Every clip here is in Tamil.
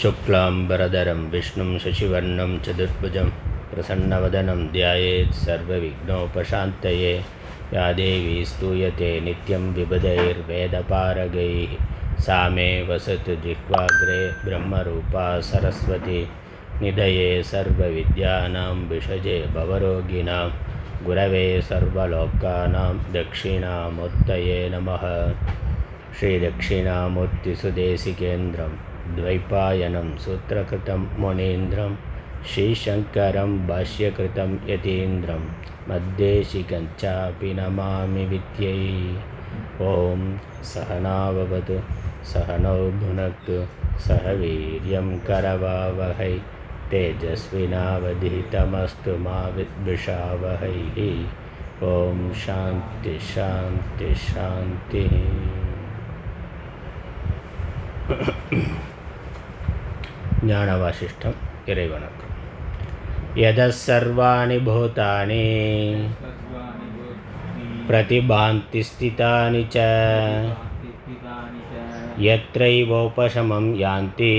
शुक्लांबरधरं विष्णुं शशिवर्णं चतुर्भुजं प्रसन्नवदनं ध्यायेत् सर्वविघ्नोपशान्तये। या देवी स्तूयते नित्यं विबुधैर्वेदपारगैः सा मे वसतु जिह्वाग्रे ब्रह्मरूपा सरस्वती। निधये सर्वविद्यानां विषजे भवरोगिणां गुरवे सर्वलोकानां दक्षिणामूर्तये नमः। श्रीदक्षिणामूर्तिसुदेशिकेन्द्रं द्वैपायनं सूत्रकृतं मुनीन्द्रं श्रीशङ्करं भाष्यकृतं यतीन्द्रं मद्देशिकञ्चापि नमामि विद्यै। ॐ सहनाववतु सहनौ भुनक्तु सह वीर्यं करवावहै तेजस्विनावधीतमस्तु मा विद्विषावहैः। ॐ शान्ति शान्ति शान्तिः। ஞானவாசிஷ்டம் இறைவணக்கம். யதः सर्वाणि भूतानि प्रतिभान्ति स्थितानि च यत्रैवोपशमं यान्ति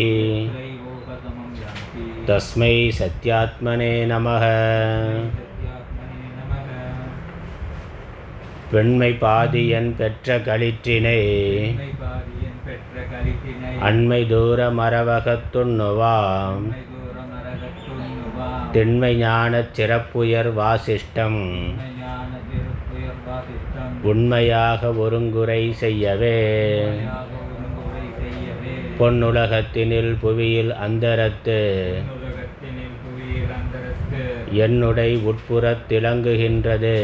तस्मै सत्यात्मने नमः. பெண்மை பாதியன் பெற்ற களிற்றினை அண்மை தூர மரவகத்துண்ணுவாம் திண்மை ஞானச் சிறப்புயர் வாசிஷ்டம் உண்மையாக ஒருங்குறை செய்யவே பொன்னுலகத்தினில் புவியில் அந்தரத்து என்னுடை உட்புறத் திலங்குகின்றது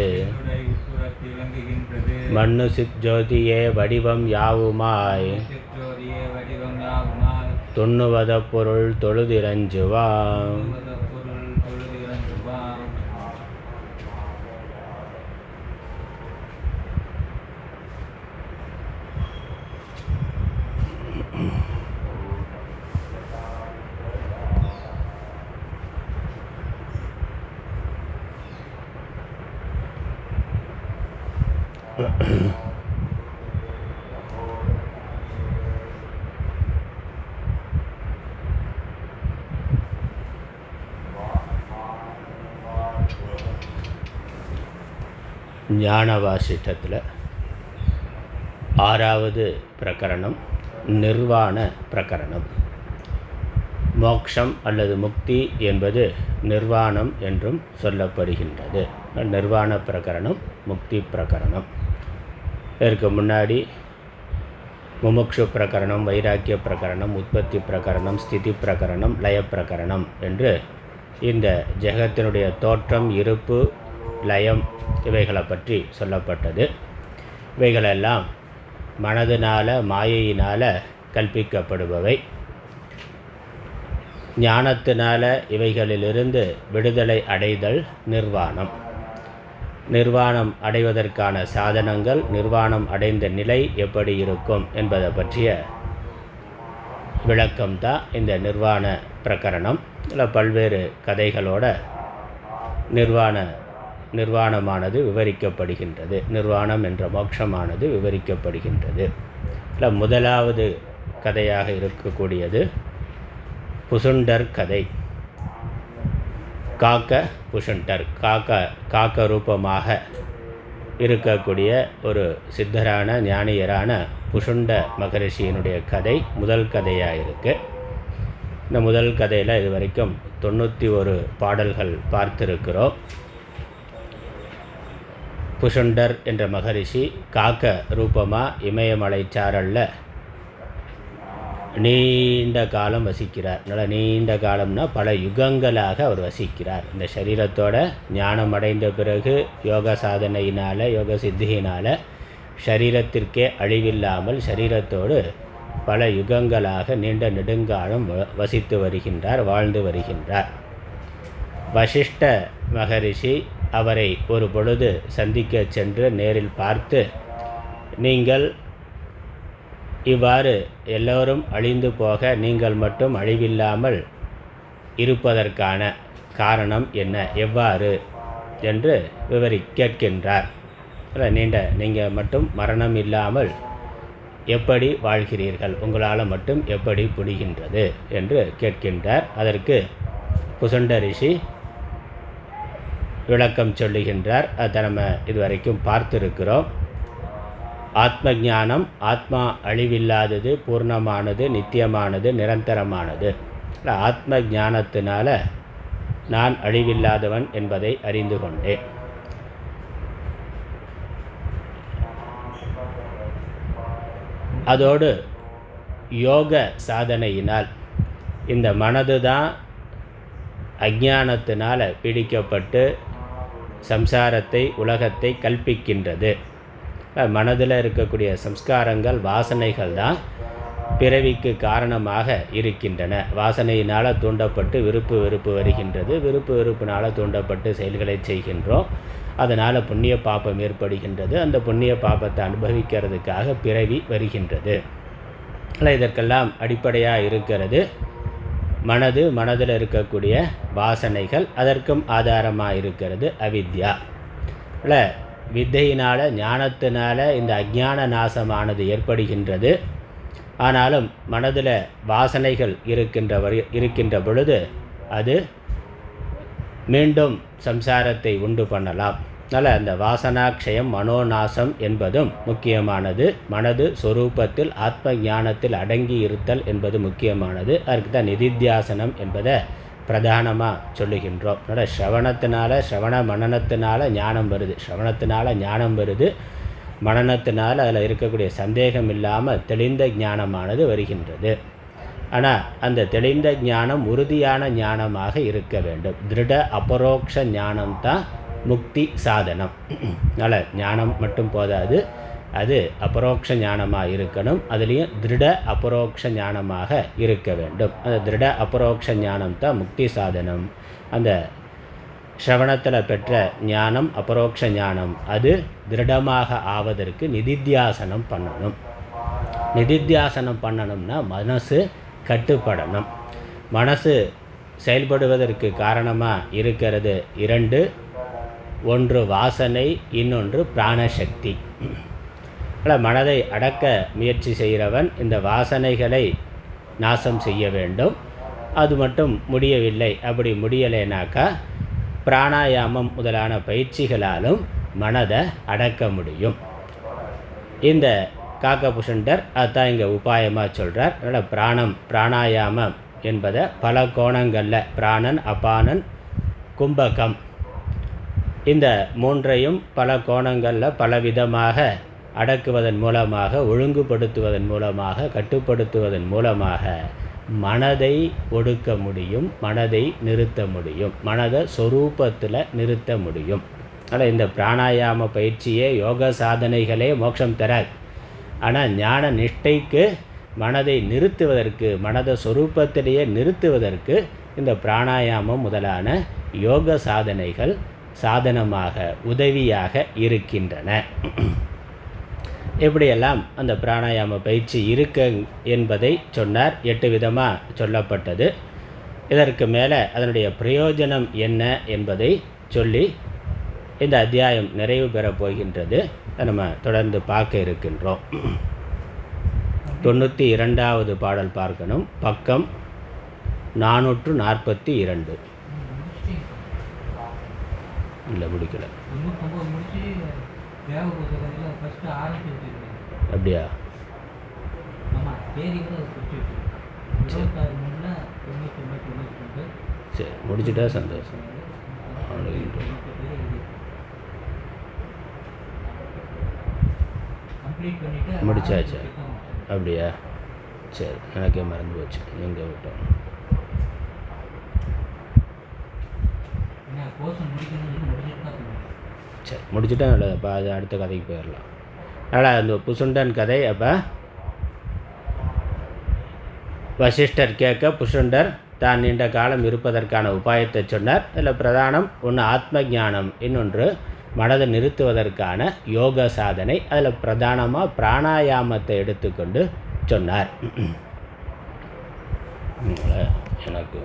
மண்ணு சிற்ஜோதியே வடிவம் யாவுமாய் துண்ணுவத பொருள் தொழுதிரஞ்சுவாம். ஞானவாசிஷ்டத்தில் 6வது பிரகரணம் நிர்வாண பிரகரணம். மோக்ஷம் அல்லது முக்தி என்பது நிர்வாணம் என்றும் சொல்லப்படுகின்றது. நிர்வாண பிரகரணம், முக்தி பிரகரணம். இதற்கு முன்னாடி முமுக்ஷு பிரகரணம், வைராக்கிய பிரகரணம், உற்பத்தி பிரகரணம், ஸ்திதி பிரகரணம், லய பிரகரணம் என்று இந்த ஜெகத்தினுடைய தோற்றம், இருப்பு, லயம் இவைகளை பற்றி சொல்லப்பட்டது. இவைகளெல்லாம் மனதினால் மாயையினால் கல்பிக்கப்படுபவை. ஞானத்தினால் இவைகளிலிருந்து விடுதலை அடைதல் நிர்வாணம். நிர்வாணம் அடைவதற்கான சாதனங்கள், நிர்வாணம் அடைந்த நிலை எப்படி இருக்கும் என்பதை பற்றிய விளக்கம்தான் இந்த நிர்வாண பிரகரணம். இதில் பல்வேறு கதைகளோட நிர்வாணமானது விவரிக்கப்படுகின்றது. நிர்வாணம் என்ற மோட்சமானது விவரிக்கப்படுகின்றது. இல்லை, முதலாவது கதையாக இருக்கக்கூடியது புசுண்டர் கதை. காக்க புசுண்டர், காக்க ரூபமாக இருக்கக்கூடிய ஒரு சித்தரான ஞானியரான புசுண்ட மகரிஷியினுடைய கதை முதல் கதையாக இருக்குது. இந்த முதல் கதையில் இது வரைக்கும் 91 பாடல்கள் பார்த்திருக்கிறோம். புசுண்டர் என்ற மகரிஷி காக்க ரூபமாக இமயமலை சாரலில் நீண்ட காலம் வசிக்கிறார். நல்லா நீண்ட காலம்னா பல யுகங்களாக அவர் வசிக்கிறார். இந்த சரீரத்தோட ஞானம் அடைந்த பிறகு யோக சாதனையினால், யோக சித்தியினால் சரீரத்திற்கே அழிவில்லாமல் சரீரத்தோடு பல யுகங்களாக நீண்ட நெடுங்காலம் வசித்து வருகின்றார், வாழ்ந்து வருகின்றார். வசிஷ்ட மகரிஷி அவரை ஒரு பொழுது சந்திக்க சென்று நேரில் பார்த்து, நீங்கள் இவ்வாறு எல்லோரும் அழிந்து போக நீங்கள் மட்டும் அழிவில்லாமல் இருப்பதற்கான காரணம் என்ன, எவ்வாறு என்று கேட்கின்றார். நீங்கள் மட்டும் மரணம் இல்லாமல் எப்படி வாழ்கிறீர்கள், உங்களால் மட்டும் எப்படி புரிகின்றது என்று கேட்கின்றார். அதற்கு புசுண்ட ரிஷி விளக்கம் சொல்லுகின்றார். அதை நம்ம இதுவரைக்கும் பார்த்துருக்கிறோம். ஆத்ம ஞானம், ஆத்மா அழிவில்லாதது, பூர்ணமானது, நித்தியமானது, நிரந்தரமானது. ஆத்ம ஞானத்தினால நான் அழிவில்லாதவன் என்பதை அறிந்து கொண்டேன். அதோடு யோக சாதனையினால் இந்த மனது தான் அஞ்ஞானத்தினால் பீடிக்கப்பட்டு சம்சாரத்தை, உலகத்தை கல்பிக்கின்றது. மனதில் இருக்கக்கூடிய சம்ஸ்காரங்கள், வாசனைகள் தான் பிறவிக்கு காரணமாக இருக்கின்றன. வாசனையினால் தூண்டப்பட்டு விருப்பு வெறுப்பு வருகின்றது. விருப்பு வெறுப்பினால் தூண்டப்பட்டு செயல்களை செய்கின்றோம். அதனால் புண்ணிய பாபம் ஏற்படுகின்றது. அந்த புண்ணிய பாபத்தை அனுபவிக்கிறதுக்காக பிறவி வருகின்றது. இதற்கெல்லாம் அடிப்படையாக இருக்கிறது மனது, மனதில் இருக்கக்கூடிய வாசனைகள். அதற்கும் ஆதாரமாக இருக்கிறது அவித்யா. வித்தையினால், ஞானத்தினால் இந்த அஞ்ஞான நாசமானது ஏற்படுகின்றது. ஆனாலும் மனதில் வாசனைகள் இருக்கின்ற பொழுது அது மீண்டும் சம்சாரத்தை உண்டு பண்ணலாம். அதனால் அந்த வாசனாக்ஷயம், மனோநாசம் என்பதும் முக்கியமானது. மனது சொரூபத்தில் ஆத்ம ஞானத்தில் அடங்கி இருத்தல் என்பது முக்கியமானது. அதுக்கு தான் நிதித்தியாசனம் என்பதை பிரதானமாக சொல்லுகின்றோம். அதனால் ஸ்ரவண மனனத்தினால ஞானம் வருது. ஸ்ரவணத்தினால ஞானம் வருது. மனனத்தினால் அதில் இருக்கக்கூடிய சந்தேகம் இல்லாமல் தெளிந்த ஞானமானது வருகின்றது. ஆனால் அந்த தெளிந்த ஞானம் உறுதியான ஞானமாக இருக்க வேண்டும். திருட அபரோக்ஷ ஞானம்தான் முக்தி சாதனம். அதனால் ஞானம் மட்டும் போதாது, அது அபரோக்ஷ ஞானமாக இருக்கணும். அதுலேயும் திருட அபரோக்ஷ ஞானமாக இருக்க வேண்டும். அந்த திருட அபரோக்ஷ ஞானம் தான் முக்தி சாதனம். அந்த ஸ்ரவணத்தில் பெற்ற ஞானம், அபரோக்ஷ ஞானம், அது திருடமாக ஆவதற்கு நிதித்தியாசனம் பண்ணணும். நிதித்தியாசனம் பண்ணணும்னா மனசு கட்டுப்படணும். மனசு செயல்படுவதற்கு காரணமாக இருக்கிறது இரண்டு. ஒன்று வாசனை, இன்னொன்று பிராணசக்தி. மனதை அடக்க முயற்சி செய்கிறவன் இந்த வாசனைகளை நாசம் செய்ய வேண்டும். அது மட்டும் முடியவில்லை. அப்படி முடியலைனாக்கா பிராணாயாமம் முதலான பயிற்சிகளாலும் மனதை அடக்க முடியும். இந்த காக்கபுஷண்டர் அதுதான் இங்கே உபாயமாக சொல்கிறார். அதனால் பிராணாயாமம் என்பதை பல கோணங்களில், பிராணன், அபானன், கும்பகம், இந்த மூன்றையும் பல கோணங்களில் பலவிதமாக அடக்குவதன் மூலமாக, ஒழுங்குபடுத்துவதன் மூலமாக, கட்டுப்படுத்துவதன் மூலமாக மனதை ஒடுக்க முடியும், மனதை நிறுத்த முடியும், மனதை சொரூபத்தில் நிறுத்த முடியும். ஆனால் இந்த பிராணாயாம பயிற்சியே, யோக சாதனைகளே மோட்சம் தராது. ஆனால் ஞான நிஷ்டைக்கு மனதை நிறுத்துவதற்கு, மனதை சொரூபத்திலேயே நிறுத்துவதற்கு இந்த பிராணாயாமம் முதலான யோக சாதனைகள் சாதனமாக, உதவியாக இருக்கின்றன. எப்படியெல்லாம் அந்த பிராணாயாம பயிற்சி இருக்க என்பதை சொன்னார். 8 விதமாக சொல்லப்பட்டது. இதற்கு மேலே அதனுடைய பிரயோஜனம் என்ன என்பதை சொல்லி இந்த அத்தியாயம் நிறைவு பெறப் போகின்றது. நம்ம தொடர்ந்து பார்க்க இருக்கின்றோம். 92வது பாடல் பார்க்கணும். பக்கம் 442. இல்லை, முடிக்கல. அப்படியா? சரி, முடிச்சுட்டா சந்தோஷம். முடிச்சாச்சா? அப்படியா? சரி, எனக்கே மறந்து போச்சு. எங்கே விட்டோம்? சரி, முடிச்சுட்டா நல்லதுப்பா. அது அடுத்த கதைக்கு போயிடலாம். அதனால் அந்த புசுண்டன் கதை. அப்போ வசிஷ்டர் கேட்க புசுண்டர் தான் நீண்ட காலம் இருப்பதற்கான உபாயத்தை சொன்னார். இதில் பிரதானம் ஒன்று ஆத்ம ஞானம், இன்னொன்று மனதை நிறுத்துவதற்கான யோக சாதனை. அதில் பிரதானமாக பிராணாயாமத்தை எடுத்துக்கொண்டு சொன்னார். எனக்கு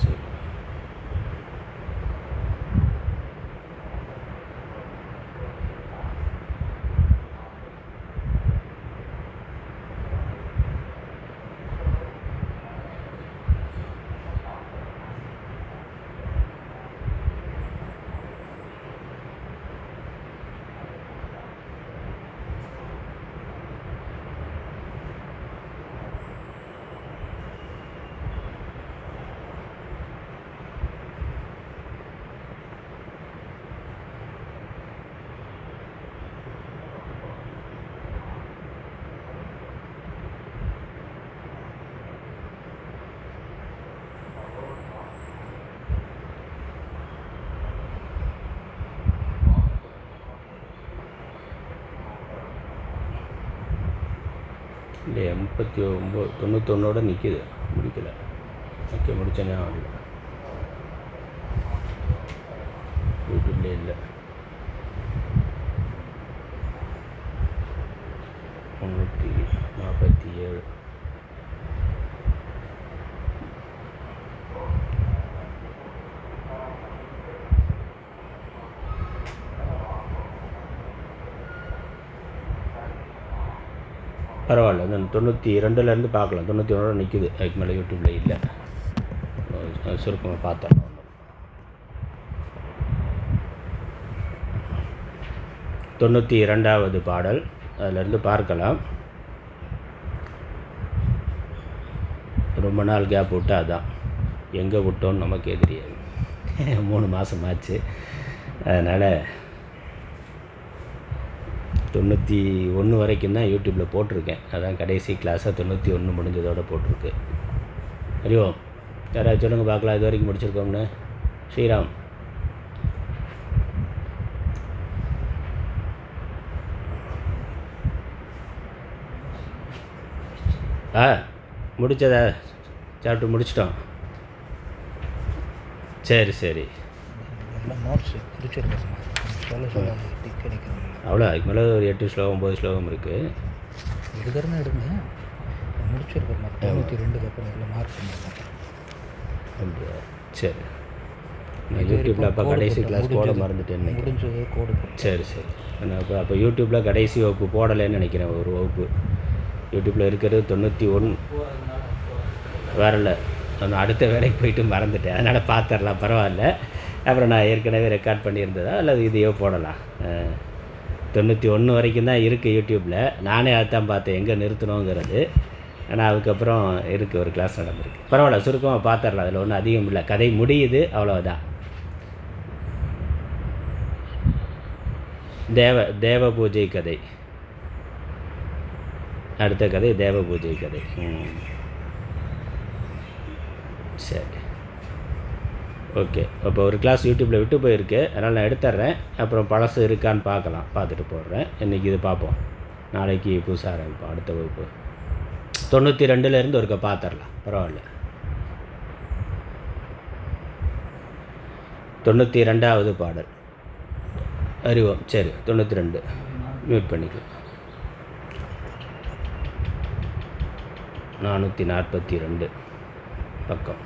சரி. இல்லை 91 நிற்கிது, முடிக்கலை. ஓகே, முடித்தேனே ஆகல, யூடியூப்லே இல்லை. 347. பரவாயில்ல, அந்த 92லேருந்து பார்க்கலாம். 91 நிற்கிது, அதுக்கு மேலே யூடியூப்பில் இல்லை. சுருக்கமாக பார்த்தோம். 92வது பாடல், அதிலேருந்து பார்க்கலாம். ரொம்ப நாள் கேப் விட்டு அதான் எங்கே விட்டோன்னு நமக்கே தெரியாது. 3 மாதம் ஆச்சு. அதனால் 91 வரைக்கும் தான் யூடியூப்பில் போட்டிருக்கேன். அதான் கடைசி கிளாஸாக 91 முடிஞ்சதோடு போட்டிருக்கு. அறிவோம், யாராவது சொல்லுங்கள் பார்க்கலாம், இது வரைக்கும் முடிச்சிருக்கோம்னு. ஸ்ரீராம், முடித்ததா? சாப்பிட்டு முடிச்சிட்டோம். சரி சரி, அவ்வளோ. அதுக்கு மேலே ஒரு 8 ஸ்லோகம் 9 ஸ்லோகம் இருக்குது. எடுக்கிறேன்னு எடுங்க, முடிச்சிருக்கோம். 92க்கு அப்புறம் எல்லாம் மார்க் பண்ணிருக்கேன். அப்படியா? சரி, நான் யூடியூப்பில் அப்போ கடைசி கிளாஸ் போட மறந்துட்டேன். முடிஞ்சது கோடு. சரி சரி, நான் அப்போ யூடியூப்பில் கடைசி வகுப்பு போடலைன்னு நினைக்கிறேன். ஒரு வகுப்பு யூடியூப்பில் இருக்கிறது 91 வரல. நான் அடுத்த வேலைக்கு போயிட்டு மறந்துட்டேன். அதனால் பார்த்துடலாம், பரவாயில்ல. அப்புறம் நான் ஏற்கனவே ரெக்கார்ட் பண்ணியிருந்ததா அல்லது இதையோ போடலாம். 91 வரைக்கும் தான் இருக்குது யூடியூப்பில். நானே அதுதான் பார்த்தேன் எங்கே நிறுத்தணுங்கிறது. ஆனால் அதுக்கப்புறம் இருக்குது, ஒரு கிளாஸ் நடந்திருக்கு. பரவாயில்ல, சுருக்கமாக பார்த்துடலாம். அதில் ஒன்றும் அதிகம் இல்லை, கதை முடியுது, அவ்வளோதான். தேவ பூஜை கதை. அடுத்த கதை தேவ பூஜை கதை. சரி, ஓகே. அப்போ ஒரு கிளாஸ் யூடியூப்பில் விட்டு போயிருக்கு, அதனால் நான் எடுத்துட்றேன். அப்புறம் பழசு இருக்கான்னு பார்க்கலாம், பார்த்துட்டு போடுறேன். இன்றைக்கி இது பார்ப்போம், நாளைக்கு புதுசாக ஆரம்பிப்போம் அடுத்த வகுப்பு. 92லேருந்து ஒருக்க பார்த்துடலாம், பரவாயில்ல. 92வது பாடல் அறிவோம். சரி, 92 மியூட் பண்ணிக்கலாம். 442 பக்கம்.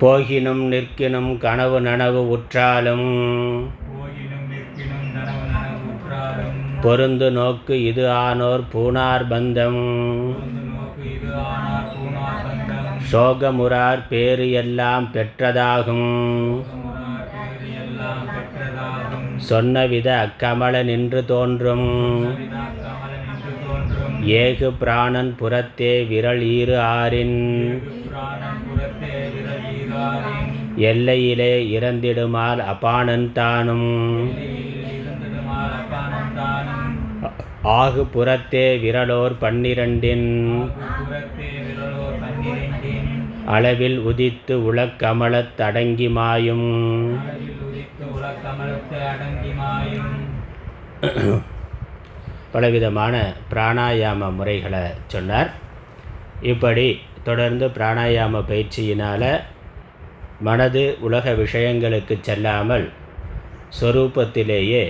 போகினும் நிற்கினும் கனவு நனவு உற்றாலும் பொருந்து நோக்கு இது ஆனோர் பூனார் பந்தம் சோகமுறார் பேறு எல்லாம் பெற்றதாகும் சொன்னவித அக்கமல நின்று தோன்றும் ஏகு பிராணன் புறத்தே விரல் ஈறு ஆறின் எல்லையிலே இறந்திடுமால் அபானன் தானும் ஆகு புறத்தே விரலோர் 12 அளவில் உதித்து உலக்கமலத் அடங்கி மாயும். பலவிதமான பிராணாயாம முறைகளை சொன்னார். இப்படி தொடர்ந்து பிராணாயாம பயிற்சியினால் மனது உலக விஷயங்களுக்கு செல்லாமல் சொரூபத்திலேயே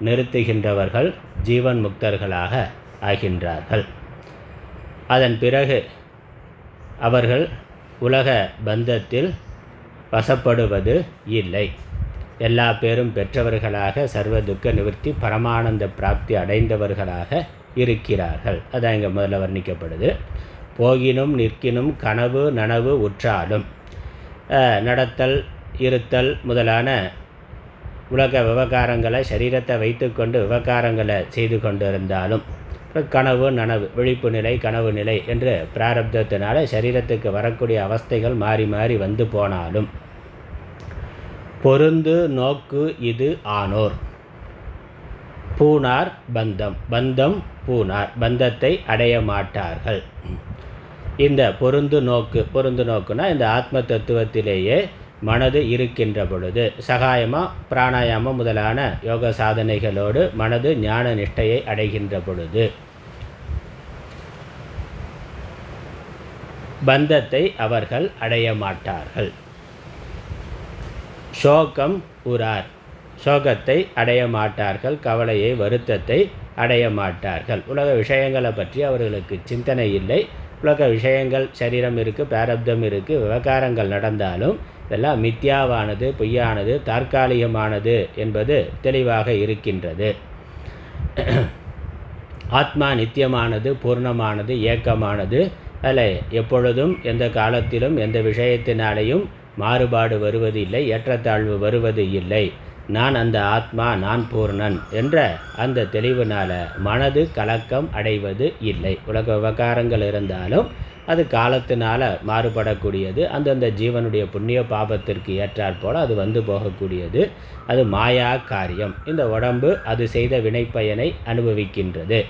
நிறுத்துகின்றவர்கள் ஜீவன் முக்தர்களாக ஆகின்றார்கள். அதன் பிறகு அவர்கள் உலக பந்தத்தில் வசப்படுவது இல்லை. எல்லா பேரும் பெற்றவர்களாக சர்வ துக்க நிவர்த்தி பரமானந்த பிராப்தி அடைந்தவர்களாக இருக்கிறார்கள். அதான் இங்கே முதல்ல வர்ணிக்கப்படுது. போகினும் நிற்கினும் கனவு நனவு உற்றாலும், நடத்தல் இருத்தல் முதலான உலக விவகாரங்களை சரீரத்தை வைத்து கொண்டு விவகாரங்களை செய்து கொண்டிருந்தாலும், கனவு நனவு விழிப்பு நிலை கனவு நிலை என்று பிராரப்தத்தினால சரீரத்துக்கு வரக்கூடிய அவஸ்தைகள் மாறி மாறி வந்து போனாலும், பொருந்து நோக்கு இது ஆனோர் பூனார் பந்தம், பந்தம் பூனார் பந்தத்தை அடைய மாட்டார்கள். இந்த பொருந்து நோக்குனா இந்த ஆத்ம தத்துவத்திலேயே மனது இருக்கின்ற பொழுது சகாயமாக பிராணாயாமம் முதலான யோக சாதனைகளோடு மனது ஞான நிஷ்டையை அடைகின்ற பொழுது பந்தத்தை அவர்கள் அடைய மாட்டார்கள். சோகம் உரார், சோகத்தை அடைய மாட்டார்கள், கவலையை வருத்தத்தை அடைய மாட்டார்கள். உலக விஷயங்களை பற்றி அவர்களுக்கு சிந்தனை இல்லை. உலக விஷயங்கள் சரீரம் இருக்குது, பிராரப்தம் இருக்குது, விவகாரங்கள் நடந்தாலும் இதெல்லாம் மித்யாவானது, பொய்யானது, தற்காலிகமானது என்பது தெளிவாக இருக்கின்றது. ஆத்மா நித்தியமானது, பூர்ணமானது, ஏக்கமானது. அதில் எப்பொழுதும் எந்த காலத்திலும் எந்த விஷயத்தினாலேயும் மாறுபாடு வருவது இல்லை, ஏற்றத்தாழ்வு வருவது இல்லை. நான் அந்த ஆத்மா, நான் பூர்ணன் என்ற அந்த தெளிவினால் மனது கலக்கம் அடைவது இல்லை. உலக விவகாரங்கள் இருந்தாலும் அது காலத்தினால் மாறுபடக்கூடியது. அந்தந்த ஜீவனுடைய புண்ணிய பாபத்திற்கு ஏற்றாற் போல் அது வந்து போகக்கூடியது. அது மாயா காரியம். இந்த உடம்பு அது செய்த வினைப்பயனை அனுபவிக்கின்றது.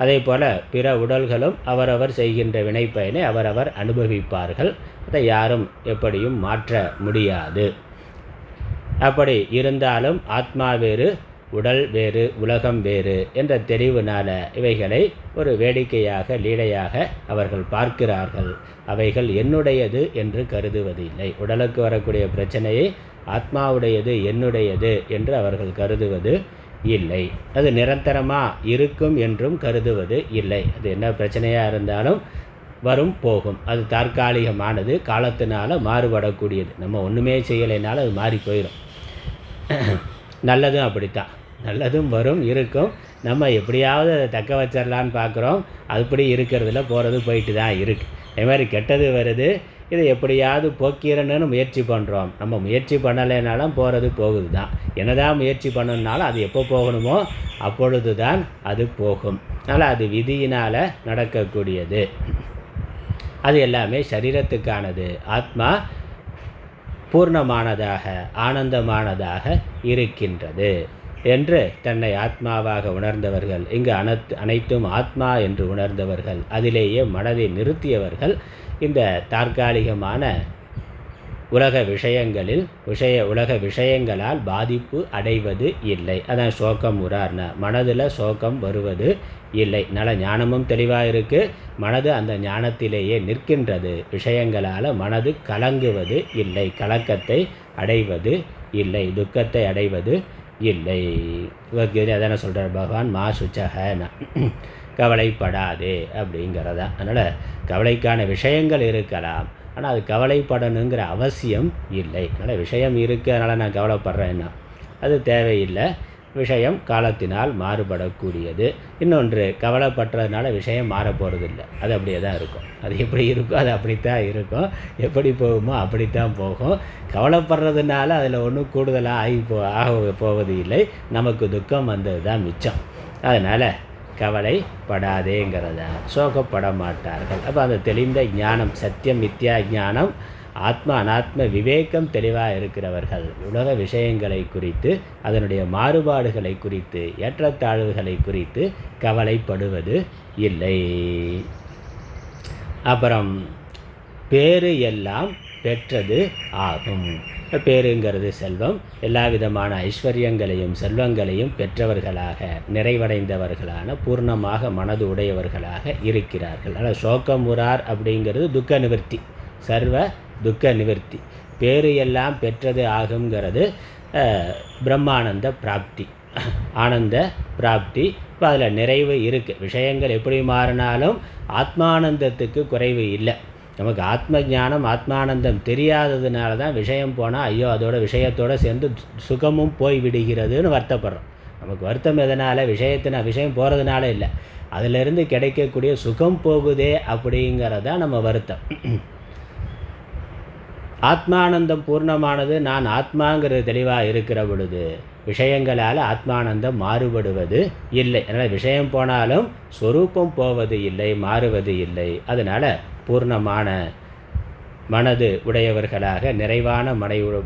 அதே போல் பிற உடல்களும் அவரவர் செய்கின்ற வினைப்பயனை அவரவர் அனுபவிப்பார்கள். அதை யாரும் எப்படியும் மாற்ற முடியாது. அப்படி இருந்தாலும் ஆத்மா வேறு, உடல் வேறு, உலகம் வேறு என்ற தெளிவினால் இவைகளை ஒரு வேடிக்கையாக லீலையாக அவர்கள் பார்க்கிறார்கள். அவைகள் என்னுடையது என்று கருதுவதில்லை. உடலுக்கு வரக்கூடிய பிரச்சனையை ஆத்மாவுடையது, என்னுடையது என்று அவர்கள் கருதுவது இல்லை. அது நிரந்தரமாக இருக்கும் என்றும் கருதுவது இல்லை. அது என்ன பிரச்சனையாக இருந்தாலும் வரும் போகும். அது தற்காலிகமானது, காலத்தினால் மாறுபடக்கூடியது. நம்ம ஒன்றுமே செய்யலைனாலும் அது மாறி போயிடும். நல்லதும் அப்படித்தான், நல்லதும் வரும் இருக்கும். நம்ம எப்படியாவது அதை தக்க வச்சிடலான்னு பார்க்குறோம். அதுபடி இருக்கிறதுல போகிறது போயிட்டு தான் இருக்குது. அதே மாதிரி கெட்டது வருது, இதை எப்படியாவது போக்கிறன்னு முயற்சி பண்ணுறோம். நம்ம முயற்சி பண்ணலைனாலும் போகிறது போகுது தான். என்னதான் முயற்சி பண்ணணுன்னாலும் அது எப்போ போகணுமோ அப்பொழுது தான் அது போகும். அதனால் அது விதியினால் நடக்கக்கூடியது. அது எல்லாமே சரீரத்துக்கானது. ஆத்மா பூர்ணமானதாக ஆனந்தமானதாக இருக்கின்றது என்று தன்னை ஆத்மாவாக உணர்ந்தவர்கள், இங்கு அனைத்தும் ஆத்மா என்று உணர்ந்தவர்கள், அதிலேயே மனதை நிறுத்தியவர்கள் இந்த தற்காலிகமான உலக விஷயங்களில் உலக விஷயங்களால் பாதிப்பு அடைவது இல்லை. அதான் சோகம் உரார்னா, மனதில் சோகம் வருவது இல்லை. நல்ல ஞானமும் தெளிவாக இருக்குது. மனது அந்த ஞானத்திலேயே நிற்கின்றது. விஷயங்களால் மனது கலங்குவது இல்லை, கலக்கத்தை அடைவது இல்லை, துக்கத்தை அடைவது இல்லை. பகவத்கீதை அதான சொல்கிறார் பகவான், மா சுச்சகன, கவலைப்படாதே அப்படிங்கிறதா. அதனால் கவலைக்கான விஷயங்கள் இருக்கலாம், ஆனால் அது கவலைப்படணுங்கிற அவசியம் இல்லை. அதனால் விஷயம் இருக்குது, அதனால் நான் கவலைப்படுறேன்னா அது தேவையில்லை. விஷயம் காலத்தினால் மாறுபடக்கூடியது. இன்னொன்று, கவலைப்படுறதுனால விஷயம் மாறப்போகிறதில்லை. அது அப்படியே தான் இருக்கும். அது எப்படி இருக்கோ அது அப்படித்தான் இருக்கும். எப்படி போகுமோ அப்படித்தான் போகும். கவலைப்படுறதுனால அதில் ஒன்றும் கூடுதலாக ஆக போவது இல்லை. நமக்கு துக்கம் வந்தது தான் மிச்சம். அதனால் கவலைப்படாதேங்கிறத, சோகப்பட மாட்டார்கள். அப்போ அந்த தெளிந்த ஞானம், சத்தியம் மித்யா ஞானம், ஆத்ம அனாத்ம விவேகம் தெளிவாக இருக்கிறவர்கள் உலக விஷயங்களை குறித்து, அதனுடைய மாறுபாடுகளை குறித்து, ஏற்றத்தாழ்வுகளை குறித்து கவலைப்படுவது இல்லை. அப்புறம் பேறு எல்லாம் பெற்றது ஆகும். பேருங்கிறது செல்வம். எல்லா விதமான ஐஸ்வர்யங்களையும் செல்வங்களையும் பெற்றவர்களாக, நிறைவடைந்தவர்களான, பூர்ணமாக மனது உடையவர்களாக இருக்கிறார்கள். ஆனால் சோகமுறார் அப்படிங்கிறது துக்க நிவர்த்தி, சர்வ துக்க நிவர்த்தி. பேரு எல்லாம் பெற்றது ஆகுங்கிறது பிரம்மானந்த பிராப்தி, ஆனந்த பிராப்தி. இப்போ அதில் நிறைவு இருக்குது. விஷயங்கள் எப்படி மாறினாலும் ஆத்மானந்தத்துக்கு குறைவு இல்லை. நமக்கு ஆத்ம ஞானம் ஆத்மானந்தம் தெரியாததுனால தான் விஷயம் போனால் ஐயோ அதோட விஷயத்தோடு சேர்ந்து சுகமும் போய் விடுகிறதுன்னு வருத்தப்படுறோம். நமக்கு வருத்தம் எதனால்? விஷயம் போகிறதுனால இல்லை, அதிலிருந்து கிடைக்கக்கூடிய சுகம் போகுதே அப்படிங்கிறதான் நம்ம வருத்தம். ஆத்மானந்தம் பூர்ணமானது, நான் ஆத்மாங்கிறது தெளிவாக இருக்கிற பொழுது விஷயங்களால் ஆத்மானந்தம் மாறுபடுவது இல்லை. அதனால் விஷயம் போனாலும் ஸ்வரூபம் போவது இல்லை, மாறுவது இல்லை. அதனால் பூர்ணமான மனது உடையவர்களாக, நிறைவான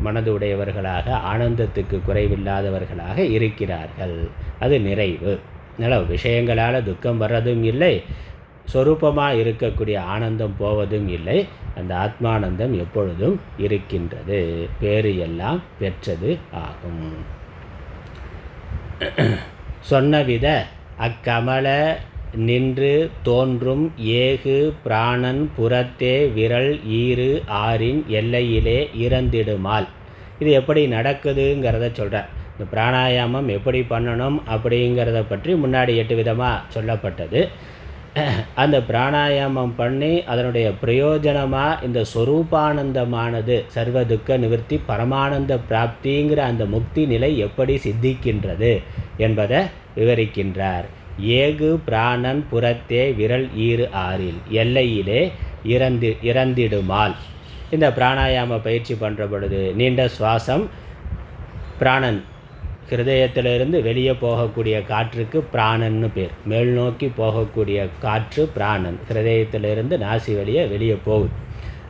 மனது உடையவர்களாக, ஆனந்தத்துக்கு குறைவில்லாதவர்களாக இருக்கிறார்கள். அது நிறைவு. அதனால் விஷயங்களால் துக்கம் வர்றதும் இல்லை, சொரூபமாக இருக்கக்கூடிய ஆனந்தம் போவதும் இல்லை. அந்த ஆத்மானந்தம் எப்பொழுதும் இருக்கின்றது, பேறு எல்லாம் பெற்றது ஆகும். சொன்னவித அக்கமல நின்று தோன்றும் ஏகு பிராணன் புறத்தே விரல் ஈறு ஆறின் எல்லையிலே இறந்திடுமால். இது எப்படி நடக்குதுங்கிறத சொல்கிறேன். இந்த பிராணாயாமம் எப்படி பண்ணணும் அப்படிங்கிறத பற்றி முன்னாடி 8 விதமாக சொல்லப்பட்டது. அந்த பிராணாயாமம் பண்ணி அதனுடைய பிரயோஜனமாக இந்த ஸ்வரூபானந்தமானது சர்வ துக்க நிவர்த்தி பரமானந்த பிராப்திங்கிற அந்த முக்தி நிலை எப்படி சித்திக்கின்றது என்பதை விவரிக்கின்றார். ஏகு பிராணன் புறத்தே விரல் ஈறு ஆறில் எல்லையிலே இறந்திடுமால். இந்த பிராணாயாம பயிற்சி பண்ணுற பொழுது நீண்ட சுவாசம், பிராணன் ஹிருதயத்திலிருந்து வெளியே போகக்கூடிய காற்றுக்கு பிராணன்னு பேர். மேல் நோக்கி போகக்கூடிய காற்று பிராணன், ஹிருதயத்திலிருந்து நாசி வெளியே போகுது.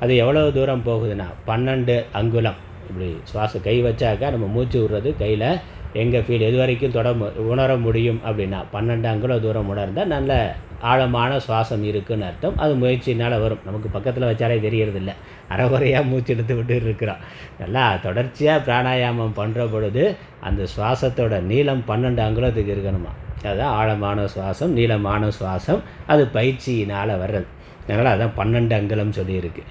அது எவ்வளவு தூரம் போகுதுன்னா 12 அங்குலம். இப்படி சுவாசம் கை வச்சாக்கா நம்ம மூச்சு விடுறது கையில் எங்கே ஃபீல் எது வரைக்கும் உணர முடியும் அப்படின்னா 12 அங்குலம் தூரம் உணர்ந்தால் நல்ல ஆழமான சுவாசம் இருக்குதுன்னு அர்த்தம். அது முயற்சினால் வரும். நமக்கு பக்கத்தில் வச்சாலே தெரியறதில்ல, அரைகுறையாக மூச்சு எடுத்து விட்டு இருக்கிறோம். நல்லா தொடர்ச்சியாக பிராணாயாமம் பண்ணுற பொழுது அந்த சுவாசத்தோட நீளம் 12 அங்குலத்துக்கு இருக்கணுமா. அதுதான் ஆழமான சுவாசம், நீளமான சுவாசம். அது பயிற்சியினால் வர்றது. அதனால் அதான் 12 அங்குலம் சொல்லியிருக்கு.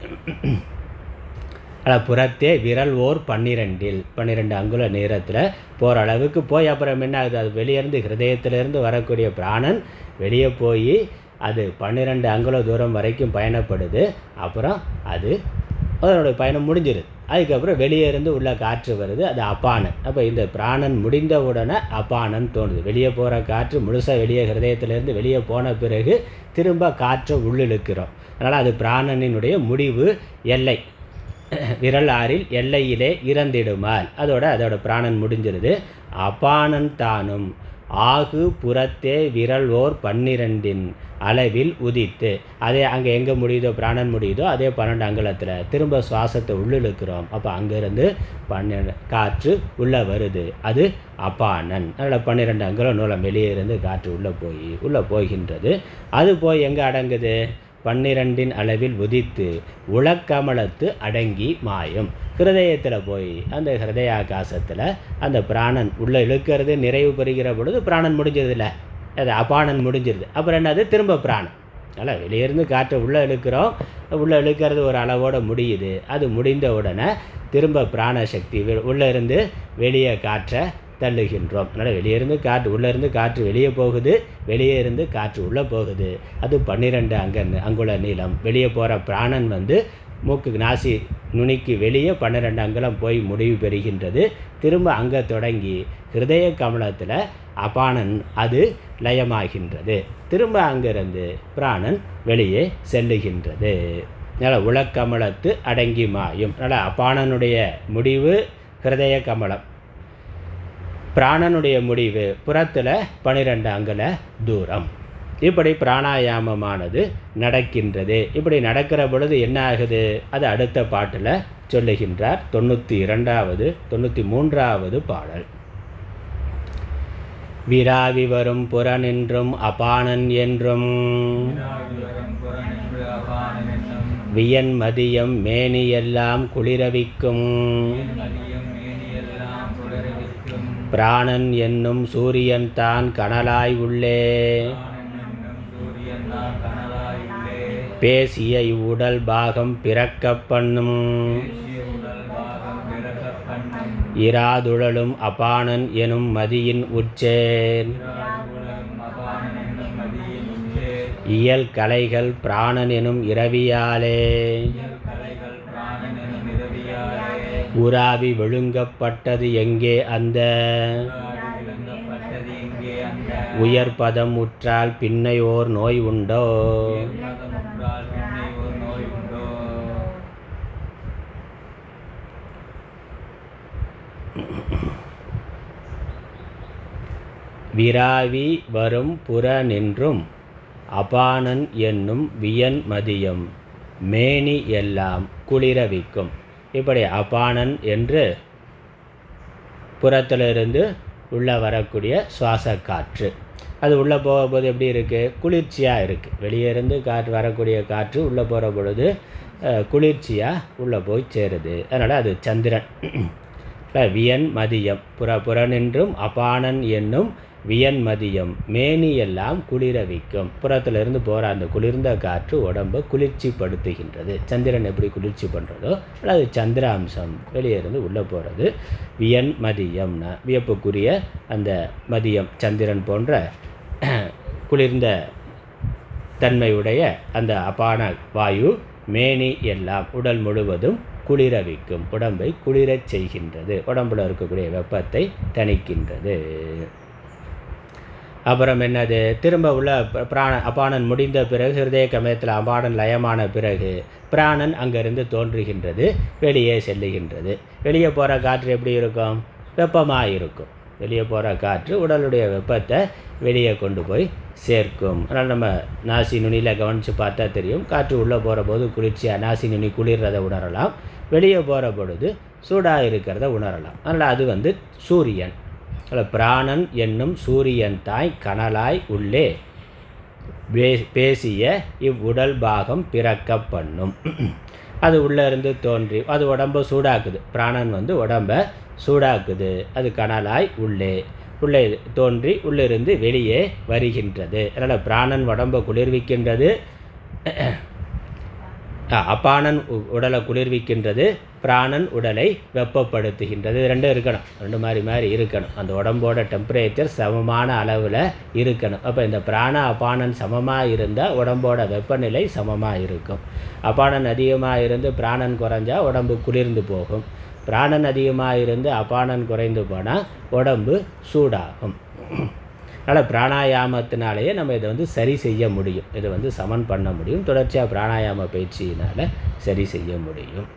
ஆனால் புறத்தே விரல் ஓர் 12 அங்குல நேரத்தில் போகிற அளவுக்கு போய் அப்புறம் என்ன ஆகுது, அது வெளியேருந்து ஹிருதயத்திலேருந்து வரக்கூடிய பிராணன் வெளியே போய் அது 12 அங்குல தூரம் வரைக்கும் பயணப்படுது. அப்புறம் அது அதனுடைய பயணம் முடிஞ்சிருது. அதுக்கப்புறம் வெளியே இருந்து உள்ள காற்று வருது, அது அப்பானன். அப்போ இந்த பிராணன் முடிந்த உடனே அப்பானன் தோணுது. வெளியே போகிற காற்று முழுசாக வெளியே ஹிருதயத்திலேருந்து வெளியே போன பிறகு திரும்ப காற்றை உள்ளிழுக்கிறோம். அதனால் அது பிராணனினுடைய முடிவு எல்லை. விரல் ஆறில் எல்லையிலே இறந்திடுமால் அதோட பிராணன் முடிஞ்சிருது. அபானன் தானும் ஆகு புறத்தே விரல் ஓர் 12 அளவில் உதித்து. அதே அங்கே எங்கே முடியுதோ பிராணன் முடியுதோ அதே 12 அங்குலத்தில் திரும்ப சுவாசத்தை உள்ளிழுக்கிறோம். அப்போ அங்கேருந்து 12 காற்று உள்ளே வருது, அது அபானன். அதனால் 12 அங்குலம் நூலம் வெளியே இருந்து காற்று உள்ளே போகின்றது. அது போய் எங்கே அடங்குது? 12 அளவில் உதித்து உலக்கமலத்து அடங்கி மாயும். ஹிருதயத்தில் போய் அந்த ஹிருதயாகாசத்தில் அந்த பிராணன் உள்ளே இழுக்கிறது நிறைவு பெறுகிற பொழுது பிராணன் முடிஞ்சது இல்லை, அது அபானன் முடிஞ்சிருது. அப்புறம் என்னது? திரும்ப பிராணன். அதனால் வெளியேருந்து காற்றை உள்ளே இழுக்கிறோம், உள்ளே இழுக்கிறது ஒரு அளவோடு முடியுது. அது முடிந்த உடனே திரும்ப பிராணசக்தி உள்ளே இருந்து வெளியே காற்றை தள்ளுகின்றோம். அதனால் வெளியேருந்து காற்று உள்ளேருந்து காற்று வெளியே போகுது, வெளியே இருந்து காற்று உள்ளே போகுது. அது 12 அங்குல நீளம். வெளியே போகிற பிராணன் மூக்கு நாசி நுனிக்கு வெளியே 12 அங்குலம் போய் முடிவு பெறுகின்றது. திரும்ப அங்கே தொடங்கி ஹிருதய கமலத்தில் அபானன் அது லயமாகின்றது. திரும்ப அங்கிருந்து பிராணன் வெளியே செல்லுகின்றது. அதனால் உலக்கமலத்து அடங்கி மாயும். அதனால் அபானனுடைய முடிவு ஹிருதய கமலம், பிராணனுடைய முடிவு புறத்தில் 12 அங்குல தூரம். இப்படி பிராணாயாமமானது நடக்கின்றது. இப்படி நடக்கிற பொழுது என்ன ஆகுது? அது அடுத்த பாட்டில் சொல்லுகின்றார். 92வது 93வது பாடல். விராவி வரும் புறனென்றும் அபானன் என்றும் வியன் மதியம் மேனியெல்லாம் குளிரவிக்கும் பிராணன் என்னும் சூரியன் தான் கனலாய் உள்ளே பேசிய இவ்வுடல் பாகம் பிறக்க பண்ணும் இராதுழலும் அபானன் எனும் மதியின் உச்சேர் இயல் கலைகள் பிராணன் எனும் இரவியாலே உராவி விழுங்கப்பட்டது எங்கே அந்த உயர்பதம் உற்றால் பின்னையோர் நோய் உண்டோ? விராவி வரும் புற நின்றும் அபானன் என்னும் வியன் மதியம் மேனி எல்லாம் குளிரவிக்கும். இப்படி அபானன் என்று புறத்திலிருந்து உள்ளே வரக்கூடிய சுவாச காற்று, அது உள்ளே போகும்போது எப்படி இருக்குது? குளிர்ச்சியாக இருக்குது. வெளியே இருந்து காற்று வரக்கூடிய காற்று உள்ளே போகிற பொழுது குளிர்ச்சியாக உள்ளே போய் சேருது. அதனால் அது சந்திரன். வியன் மதியம் புறநின்றும் அபானன் என்னும் வியன் மதியம் மேனி எல்லாம் குளிரவிக்கும். புறத்திலிருந்து போகிற அந்த குளிர்ந்த காற்று உடம்பை குளிர்ச்சிப்படுத்துகின்றது. சந்திரன் எப்படி குளிர்ச்சி பண்ணுறதோ அது சந்திர அம்சம் வெளியே இருந்து உள்ளே போகிறது. வியன் மதியம்னா வியப்புக்குரிய அந்த மதியம் சந்திரன் போன்ற குளிர்ந்த தன்மையுடைய அந்த அபான வாயு மேனி எல்லாம் உடல் முழுவதும் குளிரவிக்கும். உடம்பை குளிரச் செய்கின்றது. உடம்பில் இருக்கக்கூடிய வெப்பத்தை தணிக்கின்றது. அப்புறம் என்னது? திரும்ப உள்ள அபானன் முடிந்த பிறகு ஹிருதய கமயத்தில் அபானன் லயமான பிறகு பிராணன் அங்கேருந்து தோன்றுகின்றது, வெளியே செல்லுகின்றது. வெளியே போகிற காற்று எப்படி இருக்கும்? வெப்பமாக இருக்கும். வெளியே போகிற காற்று உடலுடைய வெப்பத்தை வெளியே கொண்டு போய் சேர்க்கும். அதனால் நம்ம நாசி நுனியில் கவனித்து பார்த்தா தெரியும். காற்று உள்ளே போகிற போது குளிர்ச்சியாக நாசி நுனி குளிர்றதை உணரலாம், வெளியே போகிற பொழுது சூடாக இருக்கிறத உணரலாம். அதனால் அது சூரியன். அதில் பிராணன் என்னும் சூரியன் தாய் கனலாய் உள்ளே பேசிய இவ்வுடல் பாகம் பிறக்க பண்ணும். அது உள்ளே இருந்து தோன்றி அது உடம்பை சூடாக்குது. பிராணன் உடம்பை சூடாக்குது. அது கனலாய் உள்ளே தோன்றி உள்ளிருந்து வெளியே வருகின்றது. அதனால் பிராணன் உடம்பை குளிர்விக்கின்றது, அபானன் உடலை குளிர்விக்கின்றது, பிராணன் உடலை வெப்பப்படுத்துகின்றது. ரெண்டும் இருக்கணும், ரெண்டு மாறி இருக்கணும். அந்த உடம்போட டெம்பரேச்சர் சமமான அளவில் இருக்கணும். அப்போ இந்த பிராண அபானன் சமமாக இருந்தால் உடம்போட வெப்பநிலை சமமாக இருக்கும். அபானன் அதிகமாக இருந்து பிராணன் குறைஞ்சா உடம்பு குளிர்ந்து போகும். பிராணன் அதிகமாக இருந்து அபானன் குறைந்து போனால் உடம்பு சூடாகும். அதனால் பிராணாயாமத்தினாலேயே நம்ம இதை சரி செய்ய முடியும். இதை சமன் பண்ண முடியும். தொடர்ச்சியாக பிராணாயாம பயிற்சியினால் சரி செய்ய முடியும்.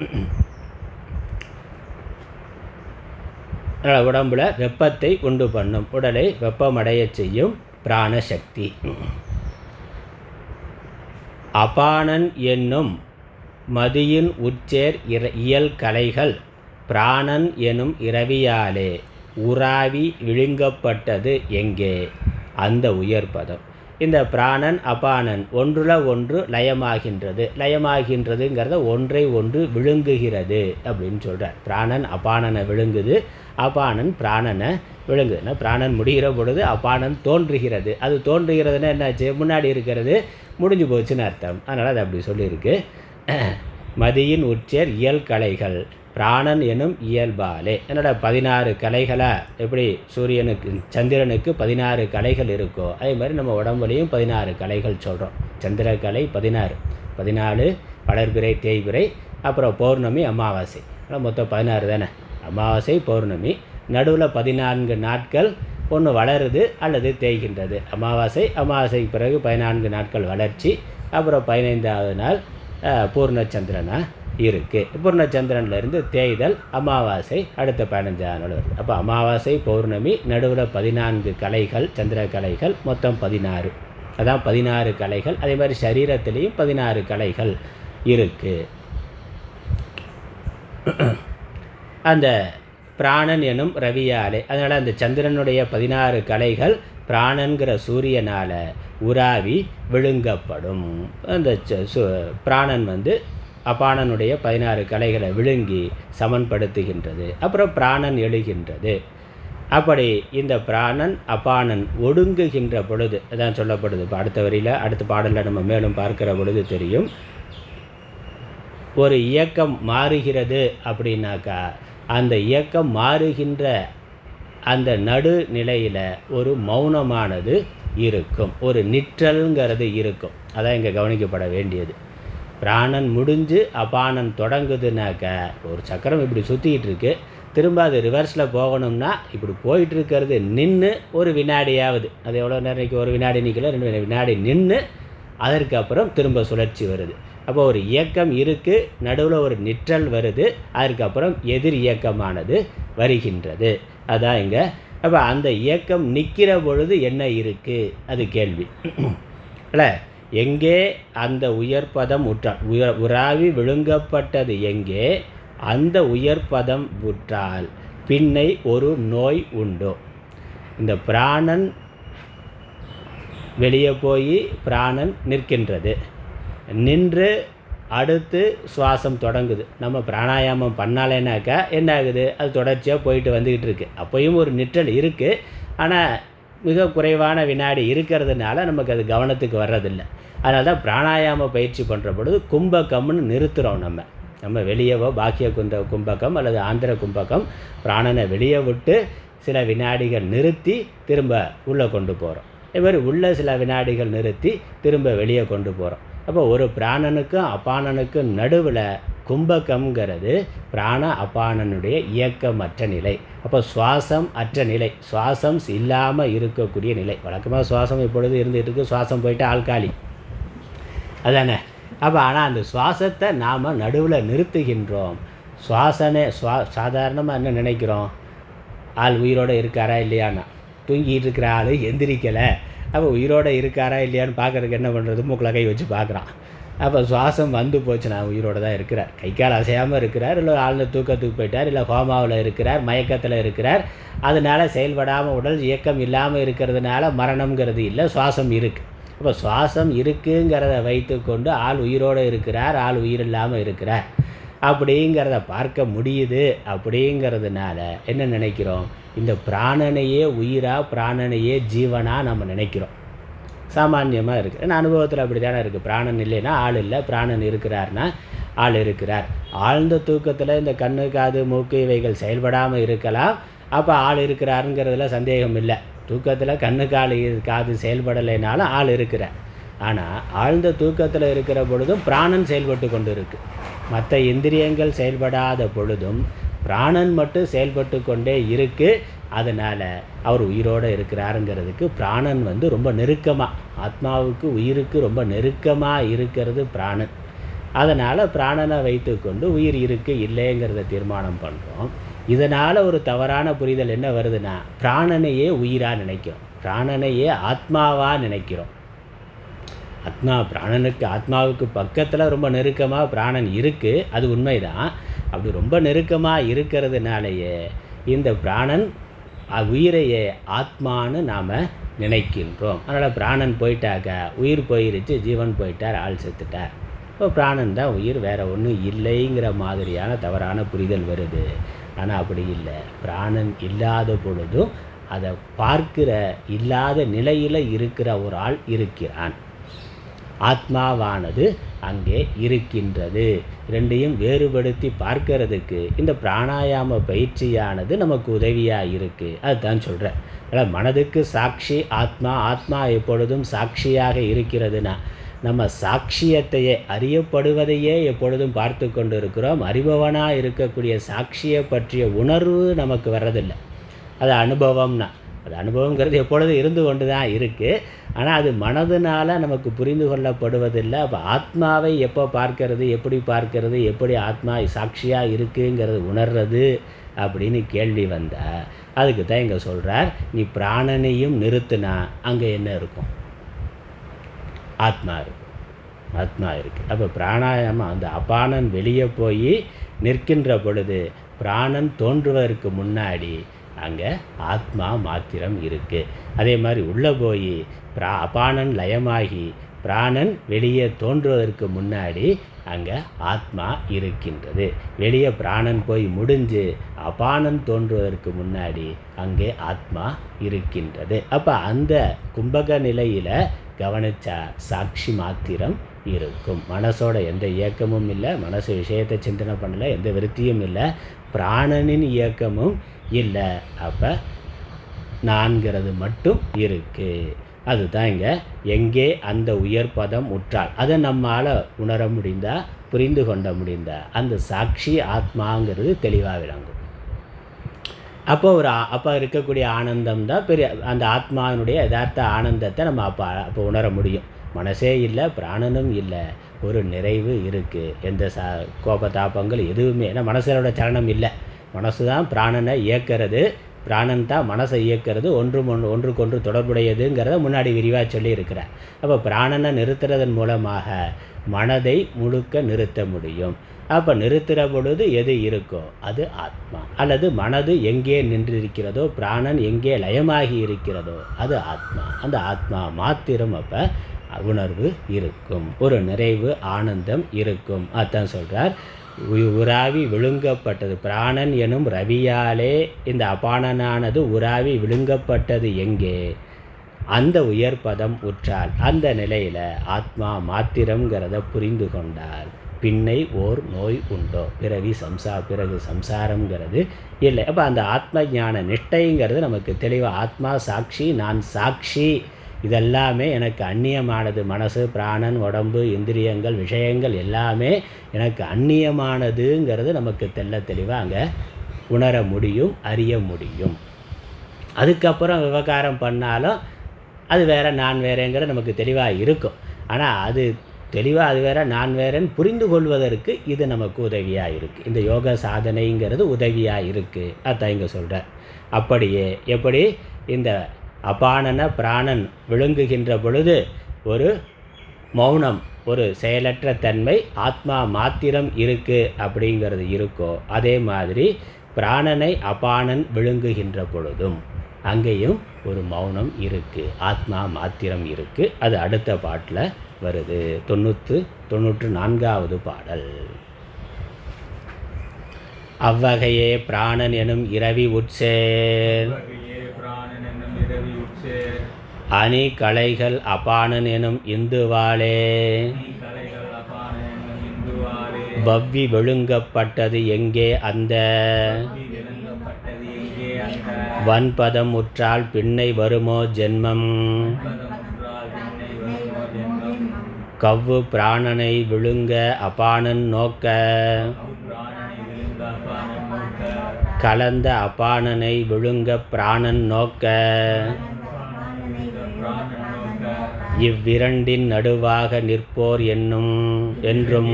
அதனால் உடம்பில் வெப்பத்தை உண்டு பண்ணும், உடலை வெப்பமடைய செய்யும் பிராணசக்தி. அபானன் என்னும் மதியின் உச்சேர் இயல் கலைகள் பிராணன் எனும் இரவியாலே உராவி விழுங்கப்பட்டது எங்கே அந்த உயர்பதம். இந்த பிராணன் அபானன் ஒன்றுல ஒன்று லயமாகின்றது. லயமாகின்றதுங்கிறத ஒன்றை ஒன்று விழுங்குகிறது அப்படின்னு சொல்கிறார். பிராணன் அபானனை விழுங்குது, அபானன் பிராணனை விழுங்குதுன்னா பிராணன் முடிகிற பொழுது அபானன் தோன்றுகிறது. அது தோன்றுகிறதுனா என்னாச்சு? முன்னாடி இருக்கிறது முடிஞ்சு போச்சுன்னு அர்த்தம். அதனால் அது அப்படி சொல்லியிருக்கு. மதியின் உச்சேர் இயல் கலைகள் பிராணன் எனும் இயல்பாலே. என்னோட 16 கலைகளாக எப்படி சூரியனுக்கு சந்திரனுக்கு 16 கலைகள் இருக்கோ அதே மாதிரி நம்ம உடம்புலையும் 16 கலைகள் சொல்கிறோம். சந்திரக்கலை 14 வளர்பிறை தேய்பிறை, அப்புறம் பௌர்ணமி அமாவாசை. மொத்தம் 16 தானே. அமாவாசை பௌர்ணமி நடுவில் 14 நாட்கள் ஒன்று வளருது அல்லது தேய்கின்றது. அமாவாசைக்கு பிறகு 14 நாட்கள் வளர்ச்சி, அப்புறம் 15ஆவது நாள் பூர்ணச்சந்திரனாக இருக்குது. பூர்ணச்சந்திரன்லேருந்து தேய்தல், அமாவாசை அடுத்த 15ஆவது நாள் வருது. அப்போ அமாவாசை பௌர்ணமி நடுவில் 14 கலைகள் சந்திர கலைகள், மொத்தம் 16. அதான் 16 கலைகள். அதே மாதிரி சரீரத்திலையும் 16 கலைகள் இருக்குது. அந்த பிராணன் எனும் ரவியாலே, அதனால் அந்த சந்திரனுடைய 16 கலைகள் பிராணன்கிற சூரியனால் உராவி விழுங்கப்படும். அந்த பிராணன் அபானனுடைய 16 கலைகளை விழுங்கி சமன்படுத்துகின்றது. அப்புறம் பிராணன் எழுகின்றது. அப்படி இந்த பிராணன் அபானன் ஒடுங்குகின்ற பொழுது அதான் சொல்லப்படுது. இப்போ அடுத்த வரியில் அடுத்த பாடலில் நம்ம மேலும் பார்க்கிற பொழுது தெரியும். ஒரு இயக்கம் மாறுகிறது அப்படின்னாக்கா அந்த இயக்கம் மாறுகின்ற அந்த நடுநிலையில் ஒரு மௌனமானது இருக்கும். ஒரு நிற்றல்ங்கிறது இருக்கும். அதான் இங்கே கவனிக்கப்பட வேண்டியது. பிராணன் முடிஞ்சு அபானன் தொடங்குதுனாக்க ஒரு சக்கரம் இப்படி சுற்றிக்கிட்டு இருக்கு, திரும்ப அது ரிவர்ஸில் போகணும்னா இப்படி போயிட்டுருக்கிறது நின்று ஒரு வினாடியாவது, அது எவ்வளோ நேரம் நிற்கும், ஒரு வினாடி நிற்கல, 2 வினாடி நின்று அதற்கு அப்புறம் திரும்ப சுழற்சி வருது. அப்போ ஒரு இயக்கம் இருக்குது, நடுவில் ஒரு நிற்றல் வருது, அதுக்கப்புறம் எதிர் இயக்கமானது வருகின்றது. அதான் இங்கே. அப்போ அந்த இயக்கம் நிற்கிற பொழுது என்ன இருக்குது, அது கேள்வி இல்லை. எங்கே அந்த உயர்பதம் உராவி விழுங்கப்பட்டது எங்கே, அந்த உயர்பதம் உற்றால் பின்னை ஒரு நோய் உண்டோ. இந்த பிராணன் வெளியே போய் பிராணன் நிற்கின்றது, நின்று அடுத்து சுவாசம் தொடங்குது. நம்ம பிராணாயாமம் பண்ணாலேனாக்கா என்ன ஆகுது, அது தொடர்ச்சியாக போயிட்டு வந்துக்கிட்டு இருக்குது. அப்போயும் ஒரு நிற்றல் இருக்குது, ஆனால் மிக குறைவான வினாடி இருக்கிறதுனால நமக்கு அது கவனத்துக்கு வர்றதில்லை. அதனால தான் பிராணாயாம பயிற்சி பண்ணுற பொழுது கும்பகம்னு நிறுத்துகிறோம். நம்ம வெளியவோ பாக்கிய கும்பகம் அல்லது ஆந்திர கும்பகம் பிராணனை வெளியே விட்டு சில வினாடிகள் நிறுத்தி திரும்ப உள்ளே கொண்டு போகிறோம். இதுமாதிரி உள்ள சில வினாடிகள் நிறுத்தி திரும்ப வெளியே கொண்டு போகிறோம். அப்போ ஒரு பிராணனுக்கும் அபானனுக்கும் நடுவில் கும்பகம்ங்கிறது பிராண அபானனுடைய இயக்கமற்ற நிலை. அப்போ சுவாசம் அற்ற நிலை, சுவாசம் இல்லாமல் இருக்கக்கூடிய நிலை. வழக்கமாக சுவாசம் எப்பொழுது இருந்துகிட்டு இருக்குது, சுவாசம் போயிட்டு ஆள்காலி அதானே. அப்போ ஆனால் அந்த சுவாசத்தை நாம் நடுவில் நிறுத்துகின்றோம். சாதாரணமாக என்ன நினைக்கிறோம், ஆள் உயிரோடு இருக்காரா இல்லையான்னா. தூங்கிட்டு இருக்கிற ஆள் எந்திரிக்கலை, அப்போ உயிரோடு இருக்காரா இல்லையான்னு பார்க்குறதுக்கு என்ன பண்ணுறது, மூக்கில் கை வச்சு பார்க்குறான். அப்போ சுவாசம் வந்து போச்சுன்னா உயிரோடு தான் இருக்கிறார், கை கால் அசையாமல் இருக்கிறார், இல்லை ஆழ்ந்த தூக்கத்துக்கு போயிட்டார், இல்லை கோமாவில் இருக்கிறார், மயக்கத்தில் இருக்கிறார். அதனால் செயல்படாமல் உடல் இயக்கம் இல்லாமல் இருக்கிறதுனால மரணம்ங்கிறது இல்லை, சுவாசம் இருக்குது. அப்போ சுவாசம் இருக்குங்கிறத வைத்து கொண்டு ஆள் உயிரோடு இருக்கிறார், ஆள் உயிர் இல்லாமல் இருக்கிறார் அப்படிங்கிறத பார்க்க முடியுது. அப்படிங்கிறதுனால என்ன நினைக்கிறோம், இந்த பிராணனையே உயிராக பிராணனையே ஜீவனாக நம்ம நினைக்கிறோம். சாமான்யமாக இருக்குது, ஏன்னா அனுபவத்தில் அப்படி தானே இருக்குது. பிராணன் இல்லைன்னா ஆள் இல்லை, பிராணன் இருக்கிறார்னா ஆள் இருக்கிறார். ஆழ்ந்த தூக்கத்தில் இந்த கண்ணு காது மூக்கு இவைகள் செயல்படாமல் இருக்கலாம், அப்போ ஆள் இருக்கிறாருங்கிறதுல சந்தேகம் இல்லை. தூக்கத்தில் கண்ணு காது செயல்படலைனாலும் ஆள் இருக்கிறார். ஆனால் ஆழ்ந்த தூக்கத்தில் இருக்கிற பொழுதும் பிராணன் செயல்பட்டு கொண்டு இருக்குது. மற்ற இந்திரியங்கள் செயல்படாத பொழுதும் பிராணன் மட்டும் செயல்பட்டு கொண்டே இருக்குது. அதனால் அவர் உயிரோடு இருக்கிறாருங்கிறதுக்கு பிராணன் ரொம்ப நெருக்கமாக, ஆத்மாவுக்கு உயிருக்கு ரொம்ப நெருக்கமாக இருக்கிறது பிராணன். அதனால் பிராணனை வைத்து கொண்டு உயிர் இருக்குது இல்லைங்கிறத தீர்மானம் பண்ணுறோம். இதனால் ஒரு தவறான புரிதல் என்ன வருதுன்னா, பிராணனையே உயிராக நினைக்கிறோம், பிராணனையே ஆத்மாவாக நினைக்கிறோம். ஆத்மாவுக்கு பக்கத்தில் ரொம்ப நெருக்கமாக பிராணன் இருக்குது, அது உண்மைதான். அப்படி ரொம்ப நெருக்கமாக இருக்கிறதுனாலேயே இந்த பிராணன் உயிரையே ஆத்மான்னு நாம் நினைக்கின்றோம். அதனால் பிராணன் போயிட்டாக்க உயிர் போயிருச்சு, ஜீவன் போயிட்டார், ஆள் செத்துட்டார், இப்போ பிராணன் தான் உயிர், வேறு ஒன்றும் இல்லைங்கிற மாதிரியான தவறான புரிதல் வருது. ஆனால் அப்படி இல்லை. பிராணன் இல்லாத பொழுதும் அதை பார்க்கிற இல்லாத நிலையில் இருக்கிற ஒரு ஆள் இருக்கிறான், ஆத்மாவானது அங்கே இருக்கின்றது. ரெண்டையும் வேறுபடுத்தி பார்க்கறதுக்கு இந்த பிராணாயாம பயிற்சியானது நமக்கு உதவியாக இருக்குது. அதுதான் சொல்கிறேன். அதாவது மனதுக்கு சாட்சி ஆத்மா, ஆத்மா எப்பொழுதும் சாட்சியாக இருக்கிறதுனா நம்ம சாட்சியத்தையே அறியப்படுவதையே எப்பொழுதும் பார்த்து கொண்டு இருக்கிறோம். அறிபவனாக இருக்கக்கூடிய சாட்சியை பற்றிய உணர்வு நமக்கு வர்றதில்லை. அது அனுபவம்னா, அது அனுபவங்கிறது எப்பொழுதும் இருந்து கொண்டு தான் இருக்குது. ஆனால் அது மனதினால் நமக்கு புரிந்து கொள்ளப்படுவதில்லை. அப்போ ஆத்மாவை எப்போ பார்க்கறது, எப்படி ஆத்மா சாட்சியாக இருக்குங்கிறது உணர்றது அப்படின்னு கேள்வி வந்தால் அதுக்கு தான் இங்கே சொல்கிறார், நீ பிராணனையும் நிறுத்தினா அங்கே என்ன இருக்கும், ஆத்மா இருக்குது. அப்போ பிராணாயாமம் அந்த அபானன் வெளியே போய் நிற்கின்ற பொழுது பிராணன் தோன்றுவதற்கு முன்னாடி அங்கே ஆத்மா மாத்திரம் இருக்குது. அதே மாதிரி உள்ளே போய் அபானன் லயமாகி பிராணன் வெளியே தோன்றுவதற்கு முன்னாடி அங்கே ஆத்மா இருக்கின்றது. வெளியே பிராணன் போய் முடிஞ்சு அபானன் தோன்றுவதற்கு முன்னாடி அங்கே ஆத்மா இருக்கின்றது. அப்போ அந்த கும்பக நிலையில் கவனிச்சா சாட்சி மாத்திரம் இருக்கும். மனசோட எந்த இயக்கமும் இல்லை, மனசு விஷயத்தை சிந்தனை பண்ணலை, எந்த விருத்தியும் இல்லை, பிராணனின் இயக்கமும் இல்லை. அப்போ நான்கிறது மட்டும் இருக்குது. அதுதான் இங்கே எங்கே அந்த உயர் பதம் உற்றால், அதை நம்மால் உணர முடிந்தா, புரிந்து கொண்ட முடிந்தா அந்த சாட்சி ஆத்மாங்கிறது தெளிவாக விளங்கும். அப்போ இருக்கக்கூடிய ஆனந்தம் தான் பெரிய அந்த ஆத்மாவினுடைய யதார்த்த ஆனந்தத்தை நம்ம அப்போ உணர முடியும். மனசே இல்லை, பிராணனும் இல்லை, ஒரு நிறைவு இருக்குது. எந்த கோபதாபங்கள் எதுவுமே, ஏன்னா மனசோட சலனம் இல்லை. மனசு தான் பிராணனை இயக்கிறது, பிராணன் தான் மனசை இயக்கிறது, ஒன்றுக்கொன்று தொடர்புடையதுங்கிறத முன்னாடி விரிவாக சொல்லியிருக்கிறார். அப்போ பிராணனை நிறுத்துறதன் மூலமாக மனதை முழுக்க நிறுத்த முடியும். அப்போ நிறுத்துகிற பொழுது எது இருக்கோ அது ஆத்மா, அல்லது மனது எங்கே நின்றிருக்கிறதோ, பிராணன் எங்கே லயமாகி இருக்கிறதோ அது ஆத்மா. அந்த ஆத்மா மாத்திரம் அப்போ உணர்வு இருக்கும், ஒரு நிறைவு ஆனந்தம் இருக்கும். அதான் சொல்கிறார், உராவி விழுங்கப்பட்டது பிராணன் எனும் ரவியாலே இந்த அபானனானது உராவி விழுங்கப்பட்டது எங்கே அந்த உயர் பதம் உற்றால், அந்த நிலையில் ஆத்மா மாத்திரங்கிறத புரிந்து கொண்டால் பின்னை ஓர் நோய் உண்டோ, பிறகு சம்சாரங்கிறது இல்லை. அப்போ அந்த ஆத்ம ஞான நிஷ்டைங்கிறது நமக்கு தெளிவாக, ஆத்மா சாட்சி, நான் சாட்சி, இதெல்லாமே எனக்கு அந்நியமானது. மனசு, பிராணன், உடம்பு, இந்திரியங்கள், விஷயங்கள் எல்லாமே எனக்கு அந்நியமானதுங்கிறது நமக்கு தெளிவாக அங்கே உணர முடியும், அறிய முடியும். அதுக்கப்புறம் விவகாரம் பண்ணாலும் அது வேறு நான் வேறேங்கிற நமக்கு தெளிவாக இருக்கும். ஆனால் அது தெளிவாக அது வேறு நான் வேறேன்னு புரிந்து கொள்வதற்கு இது நமக்கு உதவியாக இருக்குது. இந்த யோக சாதனைங்கிறது உதவியாக இருக்குது. அதான் இங்கே சொல்கிறார். அப்படியே எப்படி இந்த அபானன பிராணன் விழுங்குகின்ற பொழுது ஒரு மௌனம், ஒரு செயலற்ற தன்மை ஆத்மா மாத்திரம் இருக்குது அப்படிங்கிறது இருக்கோ, அதே மாதிரி பிராணனை அபானன் விழுங்குகின்ற பொழுதும் அங்கேயும் ஒரு மௌனம் இருக்குது, ஆத்மா மாத்திரம் இருக்குது. அது அடுத்த பாட்டில் வருது. 94வது பாடல். அவ்வகையே பிராணன் எனும் இரவி உட்சேர் அணி கலைகள் அபானன் எனும் இந்துவாளே வவ்வி விழுங்கப்பட்டது எங்கே அந்த வன்பதம் உற்றால் பின்னை வருமோ ஜென்மம் கவ்வு பிராணனை விழுங்க அபானன் நோக்க கலந்த அபானனை விழுங்க பிராணன் நோக்க இவ்விரண்டின் நடுவாக நிற்போர் என்றும்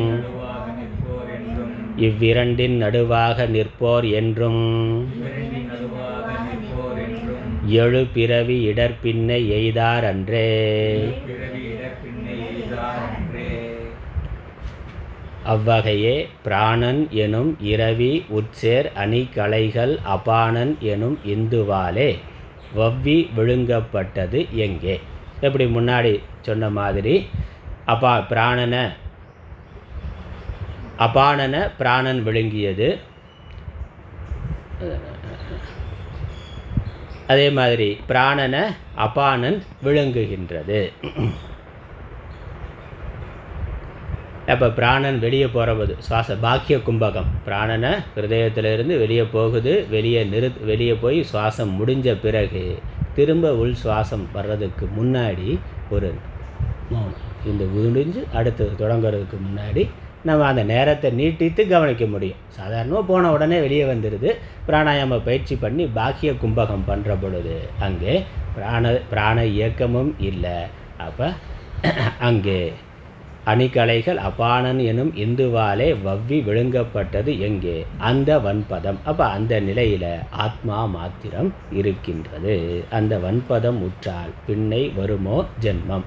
இவ்விரண்டின் நடுவாக நிற்போர் என்றும் எழு பிறவி இடர்பின்னை எய்தார் அன்றே. அவ்வகையே பிராணன் எனும் இரவி உட்சேர் அணி கலைகள் அபானன் எனும் இந்துவாலே வவ்வி விழுங்கப்பட்டது எங்கே. எப்படி முன்னாடி சொன்ன மாதிரி அபானன பிராணன் விழுங்கியது, அதே மாதிரி பிராணனை அபானன் விழுங்குகின்றது. அப்போ பிராணன் வெளியே போகிறது, சுவாச பாக்கிய கும்பகம், பிராணனை ஹிருதயத்திலிருந்து வெளியே போகுது, வெளியே போய் சுவாசம் முடிஞ்ச பிறகு திரும்ப உள் சுவாசம் வர்றதுக்கு முன்னாடி ஒரு இந்த முடிஞ்சு அடுத்தது தொடங்குறதுக்கு முன்னாடி நம்ம அந்த நேரத்தை நீட்டித்து கவனிக்க முடியும். சாதாரணமாக போன உடனே வெளியே வந்துடுது. பிராணாயாம பயிற்சி பண்ணி பாக்கிய கும்பகம் பண்ணுற பொழுது அங்கே பிராண இயக்கமும் இல்லை. அப்போ அங்கே அணிகலைகள் அபானன் எனும் இந்துவாலே வவ்வி விழுங்கப்பட்டது எங்கே அந்த வன்பதம். அப்போ அந்த நிலையில் ஆத்மா மாத்திரம் இருக்கின்றது. அந்த வன்பதம் உற்றால் பின்னை வருமோ ஜென்மம்.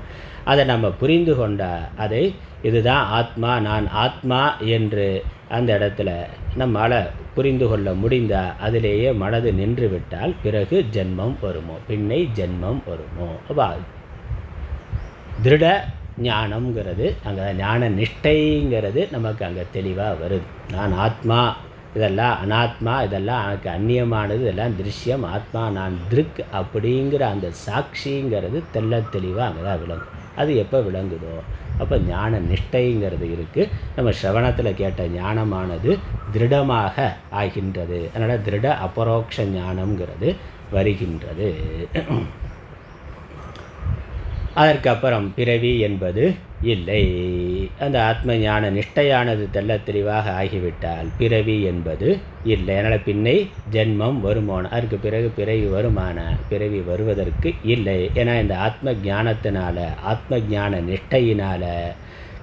அதை நம்ம புரிந்து கொண்டா அதை இதுதான் ஆத்மா, நான் ஆத்மா என்று அந்த இடத்துல நம்மால் புரிந்து கொள்ள முடிந்தா அதிலேயே மனது நின்று விட்டால் பிறகு ஜென்மம் வருமோ, பின்னை ஜென்மம் வருமோ. அப்போ திருட ஞானம்ங்கிறது அங்கே ஞான நிஷ்டைங்கிறது நமக்கு அங்கே தெளிவாக வருது. நான் ஆத்மா, இதெல்லாம் அனாத்மா, இதெல்லாம் எனக்கு அந்நியமானது, இதெல்லாம் திருஷ்யம், ஆத்மா நான் திருக் அப்படிங்கிற அந்த சாட்சிங்கிறது தெளிவாக அங்கே தான் விளங்கும். அது எப்போ விளங்குதோ அப்போ ஞான நிஷ்டைங்கிறது இருக்குது. நம்ம சிரவணத்தில் கேட்ட ஞானமானது திருடமாக ஆகின்றது. அதனால் திருட அபரோக்ஷ ஞானம்ங்கிறது வருகின்றது. அதற்கப்புறம் பிறவி என்பது இல்லை. அந்த ஆத்ம ஞான நிஷ்டையானது தெள்ள தெளிவாக ஆகிவிட்டால் பிறவி என்பது இல்லை. அதனால் பின்னை ஜென்மம் வருமான, அதற்கு பிறகு பிறவி வருமான, பிறவி வருவதற்கு இல்லை. ஏன்னா இந்த ஆத்ம ஞானத்தினால, ஆத்ம ஞான நிஷ்டையினால்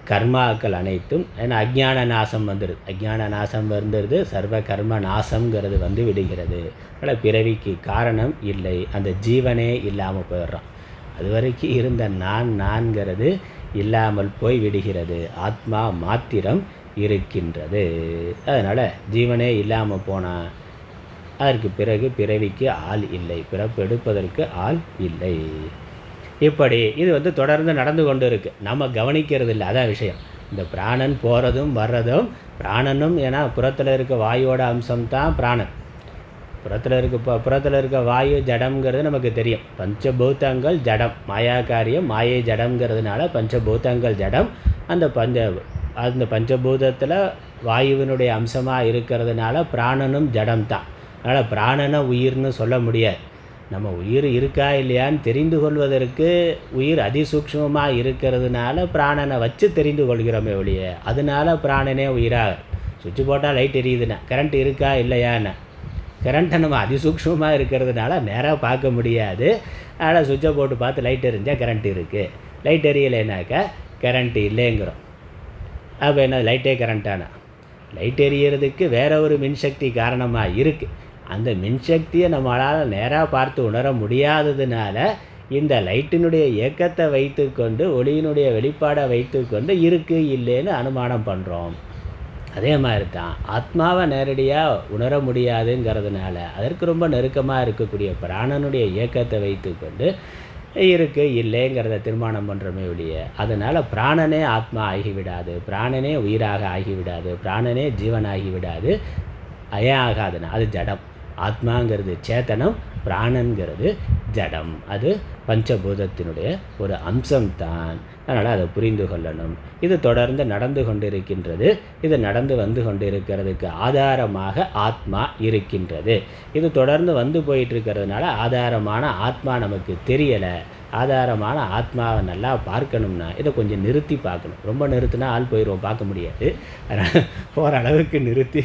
கர்மாக்கள் அனைத்தும், ஏன்னா அஜ்ஞான நாசம் வந்துடுது, அஜ்ஞான நாசம் வந்துடுது, சர்வ கர்ம நாசங்கிறது வந்து விடுகிறது. அதனால் பிறவிக்கு காரணம் இல்லை, அந்த ஜீவனே இல்லாமல் போயிடுறான். அது வரைக்கும் இருந்த நான்கிறது இல்லாமல் போய் விடுகிறது, ஆத்மா மாத்திரம் இருக்கின்றது. அதனால் ஜீவனே இல்லாமல் போனால் அதற்கு பிறகு பிறவிக்கு ஆள் இல்லை, பிறப்பெடுப்பதற்கு ஆள் இல்லை. இப்படி இது வந்து தொடர்ந்து நடந்து கொண்டு இருக்குது, நம்ம கவனிக்கிறது இல்லை, அதான் விஷயம். இந்த பிராணன் போகிறதும் வர்றதும், பிராணனும் ஏன்னா புறத்தில் இருக்க வாயுவோட அம்சம்தான் பிராணன். புறத்தில் இருக்க வாயு ஜடம்ங்கிறது நமக்கு தெரியும். பஞ்சபூதங்கள் ஜடம், மாயாக்காரியம், மாயை ஜடம்ங்கிறதுனால பஞ்சபூதங்கள் ஜடம். அந்த பஞ்சபூதத்தில் வாயுவினுடைய அம்சமாக இருக்கிறதுனால பிராணனும் ஜடம் தான். அதனால் பிராணனை உயிர்னு சொல்ல முடியாது. நம்ம உயிர் இருக்கா இல்லையான்னு தெரிந்து கொள்வதற்கு உயிர் அதிசூக்ஷ்மமாக இருக்கிறதுனால பிராணனை வச்சு தெரிந்து கொள்கிறோமே ஒழிய, அதனால பிராணனே உயிராக. சுவிட்சு போட்டால் லைட் எரியுதுன்னா கரண்ட் இருக்கா இல்லையான்னு, கரண்ட்டை நம்ம அதிசூக்ஷ்மமாக இருக்கிறதுனால நேராக பார்க்க முடியாது. அதனால் சுவிட்சை போட்டு பார்த்து லைட் எரிஞ்சால் கரண்ட் இருக்குது, லைட் எரியலைனாக்கா கரண்ட் இல்லைங்கிறோம். அப்போ என்ன லைட்டே கரண்ட்டானா? லைட் எரியறதுக்கு வேற ஒரு மின்சக்தி காரணமாக இருக்குது. அந்த மின்சக்தியை நம்மளால் நேராக பார்த்து உணர முடியாததுனால இந்த லைட்டினுடைய இயக்கத்தை வைத்து கொண்டு, ஒளியினுடைய வெளிப்பாடை வைத்து கொண்டு இருக்குது இல்லைன்னு அனுமானம் பண்ணுறோம். அதே மாதிரி தான் ஆத்மாவை நேரடியாக உணர முடியாதுங்கிறதுனால அதற்கு ரொம்ப நெருக்கமாக இருக்கக்கூடிய பிராணனுடைய இயக்கத்தை வைத்து கொண்டு இருக்குது இல்லைங்கிறத தீர்மானம் பண்ணுறோமே ஒழிய, அதனால் பிராணனே ஆத்மா ஆகிவிடாது, பிராணனே உயிராக ஆகிவிடாது, பிராணனே ஜீவனாகிவிடாது, ஏன் ஆகாதுன்னா அது ஜடம். ஆத்மாங்கிறது சேத்தனம், பிராணங்கிறது ஜடம், அது பஞ்சபூதத்தினுடைய ஒரு அம்சம்தான். அதனால் அதை புரிந்து கொள்ளணும். இது தொடர்ந்து நடந்து கொண்டிருக்கின்றது. இது நடந்து வந்து கொண்டிருக்கிறதுக்கு ஆதாரமாக ஆத்மா இருக்கின்றது. இது தொடர்ந்து வந்து போயிட்டுருக்கிறதுனால ஆதாரமான ஆத்மா நமக்கு தெரியலை. ஆதாரமான ஆத்மாவை நல்லா பார்க்கணும்னா இதை கொஞ்சம் நிறுத்தி பார்க்கணும். ரொம்ப நிறுத்தினா ஆள் போயிடுவோம், பார்க்க முடியாது. அதனால் போகிற அளவுக்கு நிறுத்தி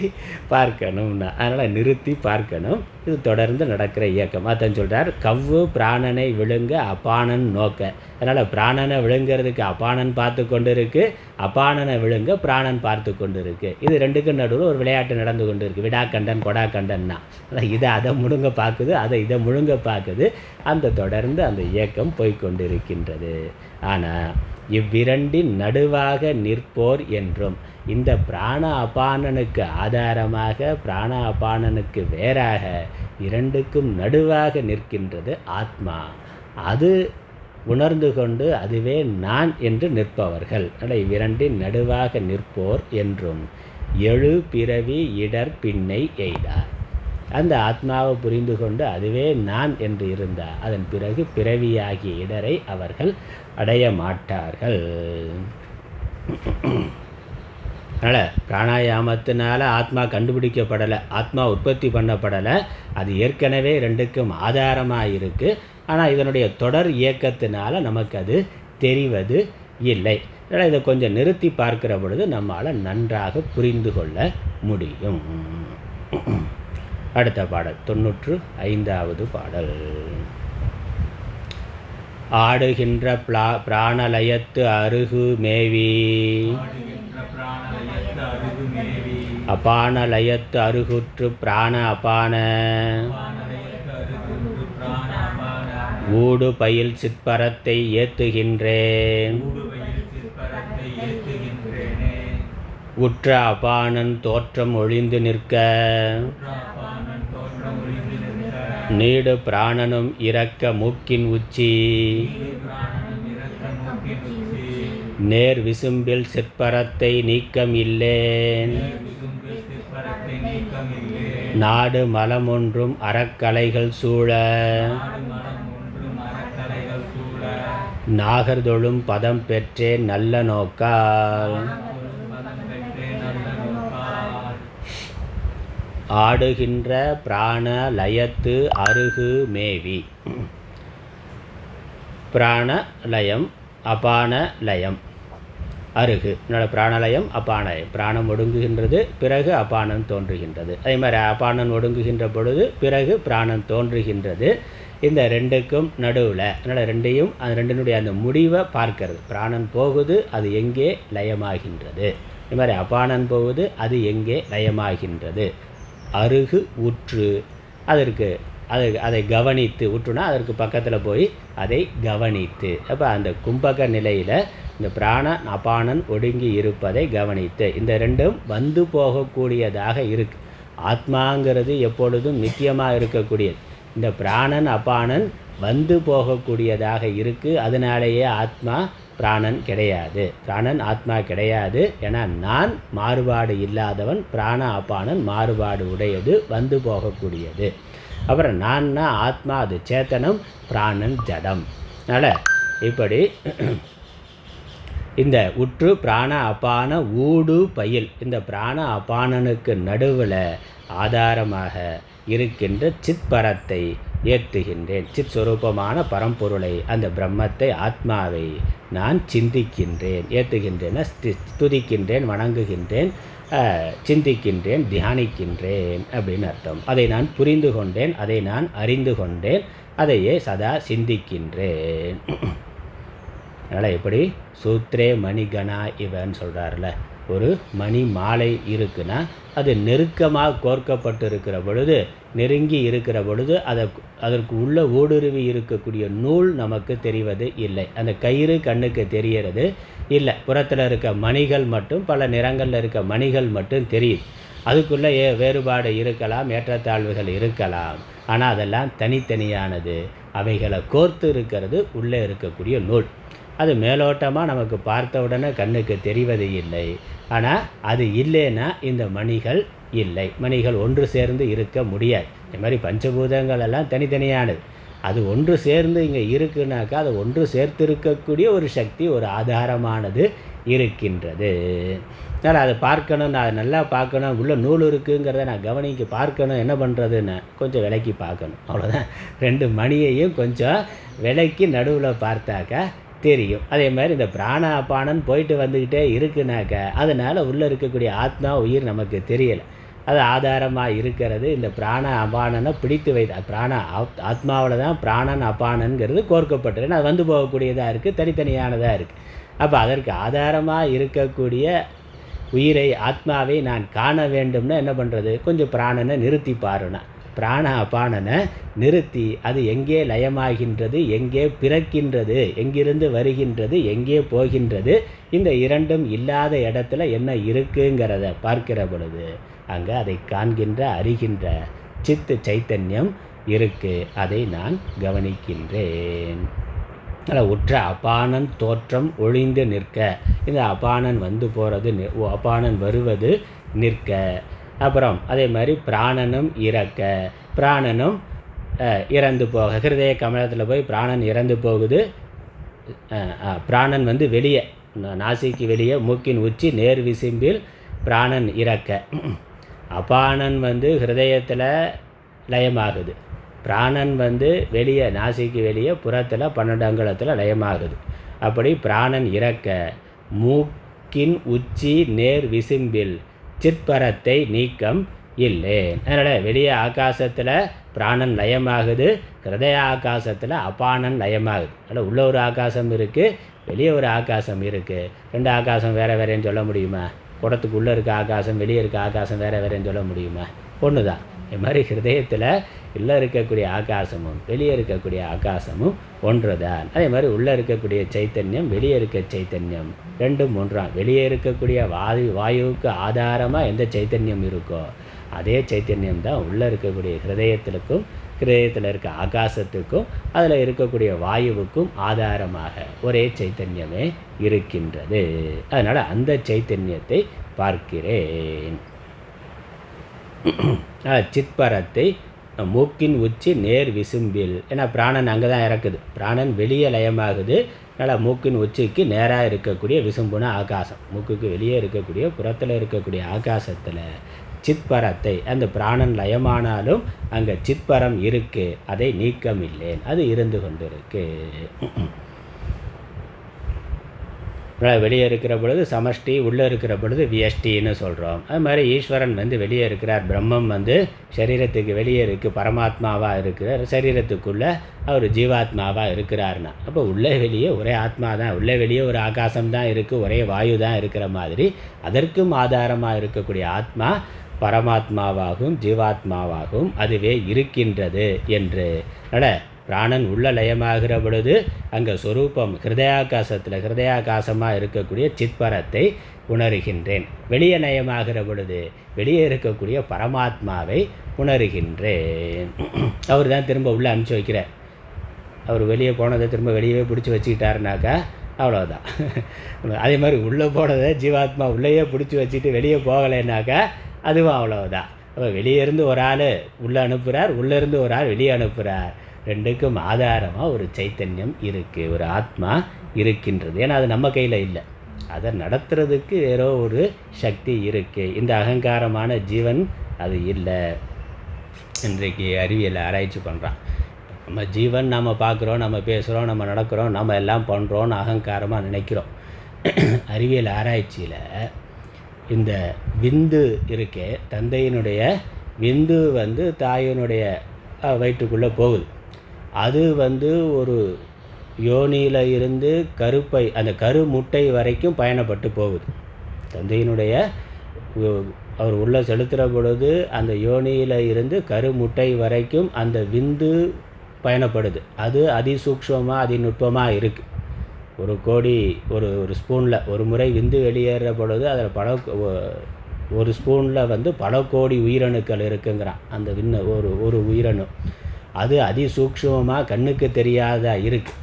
பார்க்கணும்னா, அதனால் நிறுத்தி பார்க்கணும். இது தொடர்ந்து நடக்கிற இயக்கம். அதான் சொல்கிறார், கவ்வு பிராணனை விழுங்க அபானன் நோக்க. அதனால் பிராணனை விழுங்கிறதுக்கு அபானன் பார்த்து கொண்டு இருக்குது, அபானனை விழுங்க பிராணன் பார்த்து கொண்டு இருக்குது. இது ரெண்டுக்கும் நடுவில் ஒரு விளையாட்டு நடந்து கொண்டு இருக்குது. விடாக்கண்டன் கொடாக்கண்டன்னா, அதான் இதை அதை முழுங்க பார்க்குது, அதை இதை முழுங்க பார்க்குது. அந்த தொடர்ந்து அந்த இயக்கம் போய்கொண்டிருக்கின்றது. ஆனால் இவ்விரண்டின் நடுவாக நிற்போர் என்றும், இந்த பிராண அபானனுக்கு ஆதாரமாக, பிராண அபானனுக்கு வேறாக, இரண்டுக்கும் நடுவாக நிற்கின்றது ஆத்மா. அது உணர்ந்து கொண்டு அதுவே நான் என்று நிற்பவர்கள். அதனால் இவ்விரண்டின் நடுவாக நிற்போர் என்றும் எழு பிறவி இடர் பின்னை எய்தார். அந்த ஆத்மாவை புரிந்து கொண்டு அதுவே நான் என்று இருந்தால் அதன் பிறகு பிறவியாகிய இடரை அவர்கள் அடைய மாட்டார்கள். அதனால் பிராணாயாமத்தினால ஆத்மா கண்டுபிடிக்கப்படலை, ஆத்மா உற்பத்தி பண்ணப்படலை. அது ஏற்கனவே ரெண்டுக்கும் ஆதாரமாக இருக்குது. ஆனால் இதனுடைய தொடர் இயக்கத்தினால நமக்கு அது தெரிவது இல்லை. அதனால் இதை கொஞ்சம் நிறுத்தி பார்க்கிற பொழுது நம்மால் நன்றாக புரிந்து கொள்ள முடியும். அடுத்த பாடல் 95வது பாடல். ஆடுகின்ற பிராணலயத்து அருகு மேவி, அபானலயத்து அருகுற்று பிராண அபான, ஊடு பயில் சிற்பரத்தை ஏத்துகின்றேன், உற்ற அபானன் தோற்றம் ஒழிந்து நிற்க, நீடு பிராணனும் இறக்க மூக்கின் உச்சி, நேர் விசும்பில் சிற்பரத்தை நீக்கம் இல்லேன், நாடு மலமொன்றும் அறக்கலைகள் சூழ, நாகர்தொழும் பதம் பெற்றே நல்ல நோக்கால், ஆடுகின்ற பிராண லயத்து அருகு மேவி. பிராணலயம் அபானலயம் அருகு. அதனால் பிராணலயம் அபானலயம், பிராணம் ஒடுங்குகின்றது, பிறகு அபானம் தோன்றுகின்றது. அதே மாதிரி அபானன் ஒடுங்குகின்ற பொழுது பிறகு பிராணம் தோன்றுகின்றது. இந்த ரெண்டுக்கும் நடுவில், அதனால் ரெண்டையும் அது ரெண்டினுடைய அந்த முடிவை பார்க்கறது. பிராணன் போகுது, அது எங்கே லயமாகின்றது. இது மாதிரி அபானன் போகுது, அது எங்கே லயமாகின்றது. அருகு உற்று அதை கவனித்து, உற்றுனா அதற்கு பக்கத்தில் போய் அதை கவனித்து. அப்போ அந்த கும்பக நிலையில் இந்த பிராணன் அபானன் ஒடுங்கி இருப்பதை கவனித்து. இந்த ரெண்டும் வந்து போகக்கூடியதாக இருக்குது. ஆத்மாங்கிறது எப்பொழுதும் நித்தியமாக இருக்கக்கூடியது. இந்த பிராணன் அபானன் வந்து போகக்கூடியதாக இருக்குது. அதனாலேயே ஆத்மா பிராணன் கிடையாது, பிராணன் ஆத்மா கிடையாது. ஏன்னா நான் மாறுபாடு இல்லாதவன், பிராண அபானன் மாறுபாடு உடையது, வந்து போகக்கூடியது. அப்புறம் நான்னா ஆத்மா, அது சேத்தனம், பிராணன் ஜடம். அதனால் இப்படி இந்த உற்று பிராண அபான ஊடு பயில், இந்த பிராண அபானனுக்கு நடுவில் ஆதாரமாக இருக்கின்ற சித்பரத்தை ஏற்றுகின்றேன். சித் ஸ்வரூபமான பரம்பொருளை, அந்த பிரம்மத்தை, ஆத்மாவை நான் சிந்திக்கின்றேன். ஏற்றுகின்றேன், துதிக்கின்றேன், வணங்குகின்றேன், சிந்திக்கின்றேன், தியானிக்கின்றேன் அப்படின்னு அர்த்தம். அதை நான் புரிந்து கொண்டேன், அதை நான் அறிந்து கொண்டேன், அதையே சதா சிந்திக்கின்றேன். அதனால் எப்படி சூத்ரே மணிகணா இவன்னு சொல்கிறார்ல, ஒரு மணி மாலை இருக்குன்னா அது நெருக்கமாக கோர்க்கப்பட்டு இருக்கிற பொழுது, நெருங்கி இருக்கிற பொழுது அதற்கு உள்ள ஊடுருவி இருக்கக்கூடிய நூல் நமக்கு தெரிவது இல்லை. அந்த கயிறு கண்ணுக்கு தெரியறது இல்லை. புறத்தில் இருக்க மணிகள் மட்டும், பல நிறங்களில் இருக்க மணிகள் மட்டும் தெரியுது. அதுக்குள்ளே வேறுபாடு இருக்கலாம், ஏற்றத்தாழ்வுகள் இருக்கலாம். ஆனால் அதெல்லாம் தனித்தனியானது. அவைகளை கோர்த்து இருக்கிறது உள்ளே இருக்கக்கூடிய நூல். அது மேலோட்டமாக நமக்கு பார்த்த உடனே கண்ணுக்கு தெரிவது இல்லை. ஆனால் அது இல்லைன்னா இந்த மணிகள் இல்லை. மணிகள் ஒன்று சேர்ந்து இருக்க முடியாது. இது மாதிரி பஞ்சபூதங்கள் எல்லாம் தனித்தனியானது. அது ஒன்று சேர்ந்து இங்கே இருக்குனாக்கா அது ஒன்று சேர்த்திருக்கக்கூடிய ஒரு சக்தி, ஒரு ஆதாரமானது இருக்கின்றது. அதனால் அதை பார்க்கணும், நான் அதை நல்லா பார்க்கணும், உள்ள நூல் இருக்குங்கிறத நான் கவனிக்க பார்க்கணும். என்ன பண்ணுறதுன்னு கொஞ்சம் விலைக்கு பார்க்கணும், அவ்வளோதான். ரெண்டு மணியையும் கொஞ்சம் விலைக்கு நடுவில் பார்த்தாக்கா தெரியும். அதே மாதிரி இந்த பிராண அபானன் போயிட்டு வந்துக்கிட்டே இருக்குனாக்கா அதனால் உள்ளே இருக்கக்கூடிய ஆத்மா உயிர் நமக்கு தெரியலை. அது ஆதாரமாக இருக்கிறது. இந்த பிராண அபானனை பிடித்து வைத்த ஆத்மாவில் தான் பிராணன் அபானன்கிறது கோர்க்கப்பட்டது. அது வந்து போகக்கூடியதாக இருக்குது, தனித்தனியானதாக இருக்குது. அப்போ அதற்கு ஆதாரமாக இருக்கக்கூடிய உயிரை, ஆத்மாவை நான் காண வேண்டும்னா என்ன பண்ணுறது? கொஞ்சம் பிராணனை நிறுத்தி பாருனா, பிராண அபானனை நிறுத்தி அது எங்கே லயமாகின்றது, எங்கே பிறக்கின்றது, எங்கிருந்து வருகின்றது, எங்கே போகின்றது, இந்த இரண்டும் இல்லாத இடத்துல என்ன இருக்குங்கிறத பார்க்கிற பொழுது அங்கே அதை காண்கின்ற, அறிகின்ற சித்து சைத்தன்யம் இருக்குது. அதை நான் கவனிக்கின்றேன். அதில் உற்ற அபானன் தோற்றம் ஒழிந்து நிற்க. இந்த அபானன் வந்து போகிறது, அபானன் வருவது நிற்க. அப்புறம் அதே மாதிரி பிராணனும் இறக்க, பிராணனும் இறந்து போக. ஹிருதய கமலத்தில் போய் பிராணன் இறந்து போகுது. பிராணன் வந்து வெளியே, நாசிக்கு வெளியே, மூக்கின் உச்சி நேர் விசிம்பில் பிராணன் இறக்க. அபானன் வந்து ஹிருதயத்தில் லயமாகுது. பிராணன் வந்து வெளியே, நாசிக்கு வெளியே, புறத்தில் 12 அங்குலத்தில் லயமாகுது. அப்படி பிராணன் இறக்க மூக்கின் உச்சி நேர் விசிம்பில் சிற்பரத்தை நீக்கம் இல்லை. அதனால் வெளியே ஆகாசத்தில் பிராணன் லயமாகுது, ஹிருதய ஆகாசத்தில் அபானன் லயமாகுது. அதனால் உள்ள ஒரு ஆகாசம் இருக்குது, வெளியே ஒரு ஆகாசம் இருக்குது. ரெண்டு ஆகாசம் வேறு வேறேன்னு சொல்ல முடியுமா? குடத்துக்கு உள்ளே இருக்க ஆகாசம், வெளியே இருக்க ஆகாசம் வேறு வேறேன்னு சொல்ல முடியுமா? ஒன்று தான். இது மாதிரி ஹிருதயத்தில் உள்ளே இருக்கக்கூடிய ஆகாசமும் வெளியே இருக்கக்கூடிய ஆகாசமும் ஒன்று தான். அதே மாதிரி உள்ளே இருக்கக்கூடிய சைத்தன்யம், வெளியே இருக்க சைத்தன்யம் ரெண்டும் ஒன்றாம். வெளியே இருக்கக்கூடிய வாயுவுக்கு ஆதாரமாக எந்த சைத்தன்யம் இருக்கோ அதே சைத்தன்யம் தான் உள்ளே இருக்கக்கூடிய ஹிருதயத்திற்கும், ஹிருதயத்தில் இருக்க ஆகாசத்துக்கும், அதில் இருக்கக்கூடிய வாயுவுக்கும் ஆதாரமாக ஒரே சைத்தன்யமே இருக்கின்றது. அதனால் அந்த சைத்தன்யத்தை பார்க்கிறேன். சிற்பரத்தை மூக்கின் உச்சி நேர் விசும்பில். ஏன்னா பிராணன் அங்கே தான் இறக்குது, பிராணன் வெளியே லயமாகுது. அதனால் மூக்கின் உச்சிக்கு நேராக இருக்கக்கூடிய விசும்புன ஆகாசம், மூக்குக்கு வெளியே இருக்கக்கூடிய புறத்தில் இருக்கக்கூடிய ஆகாசத்தில் சித்பரத்தை, அந்த பிராணன் லயமானாலும் அங்கே சித்பரம் இருக்கு, அதை நீக்கமில்லேன், அது இருந்து கொண்டிருக்கு. வெளியே இருக்கிற பொழுது சமஷ்டி, உள்ளே இருக்கிற பொழுது வியஷ்டின்னு சொல்கிறோம். அது மாதிரி ஈஸ்வரன் வெளியே இருக்கிறார், பிரம்மம் சரீரத்துக்கு வெளியே இருக்குது, பரமாத்மாவாக இருக்கிறார், சரீரத்துக்குள்ளே அவர் ஜீவாத்மாவாக இருக்கிறார்னா அப்போ உள்ளே வெளியே ஒரே ஆத்மா தான், உள்ளே வெளியே ஒரு ஆகாசம் தான் இருக்குது, ஒரே வாயு தான் இருக்கிற மாதிரி அதற்கும் ஆதாரமாக இருக்கக்கூடிய ஆத்மா பரமாத்மாவாகவும் ஜீவாத்மாவாகவும் அதுவே இருக்கின்றது என்று. பிராணன் உள்ள லயமாகிற பொழுது அங்கே சொரூபம் ஹிருதயாகாசமாக இருக்கக்கூடிய சித்பரத்தை உணர்கின்றேன். வெளியே நயமாகிற பொழுது வெளியே இருக்கக்கூடிய பரமாத்மாவை உணர்கின்றேன். அவர் தான் திரும்ப உள்ளே அனுப்பிச்சி வைக்கிறார். அவர் வெளியே போனதை திரும்ப வெளியே பிடிச்சி வச்சுக்கிட்டாருனாக்கா அவ்வளோதான். அதே மாதிரி உள்ளே போனதை ஜீவாத்மா உள்ளேயே பிடிச்சி வச்சுட்டு வெளியே போகலைன்னாக்கா அதுவும் அவ்வளோதான். அப்போ வெளியே இருந்து ஒரு ஆள் உள்ளே அனுப்புகிறார், உள்ளேருந்து ஒரு ஆள் வெளியே அனுப்புகிறார். ரெண்டுக்கும் ஆதாரமாக ஒரு சைத்தன்யம் இருக்குது, ஒரு ஆத்மா இருக்கின்றது. ஏன்னா அது நம்ம கையில் இல்லை, அதை நடத்துறதுக்கு வேறோ ஒரு சக்தி இருக்குது. இந்த அகங்காரமான ஜீவன் அது இல்லை. இன்றைக்கு அறிவியல் ஆராய்ச்சி பண்ணுறான். நம்ம ஜீவன் நம்ம பார்க்குறோம், நம்ம பேசுகிறோம், நம்ம நடக்கிறோம், நம்ம எல்லாம் பண்ணுறோன்னு அகங்காரமாக நினைக்கிறோம். அறிவியல் ஆராய்ச்சியில் இந்த விந்து இருக்கே, தந்தையினுடைய விந்து தாயினுடைய வயிற்றுக்குள்ளே போகுது. அது ஒரு யோனியில் இருந்து கருப்பை, அந்த கரு முட்டை வரைக்கும் பயணப்பட்டு போகுது. தந்தையினுடைய அவர் உள்ளே செலுத்துகிற பொழுது அந்த யோனியில் இருந்து கரு முட்டை வரைக்கும் அந்த விந்து பயணப்படுது. அது அதிசூக்ஷ்மமாக அதிநுட்பமாக இருக்குது. ஒரு கோடி ஒரு ஸ்பூனில் ஒரு முறை விந்து வெளியேற பொழுது அதில் ஒரு ஸ்பூனில் பல கோடி உயிரணுக்கள் இருக்குங்கிறான். அந்த ஒரு உயிரணு அது அதிசூக்ஷ்மமாக கண்ணுக்கு தெரியாத இருக்குது.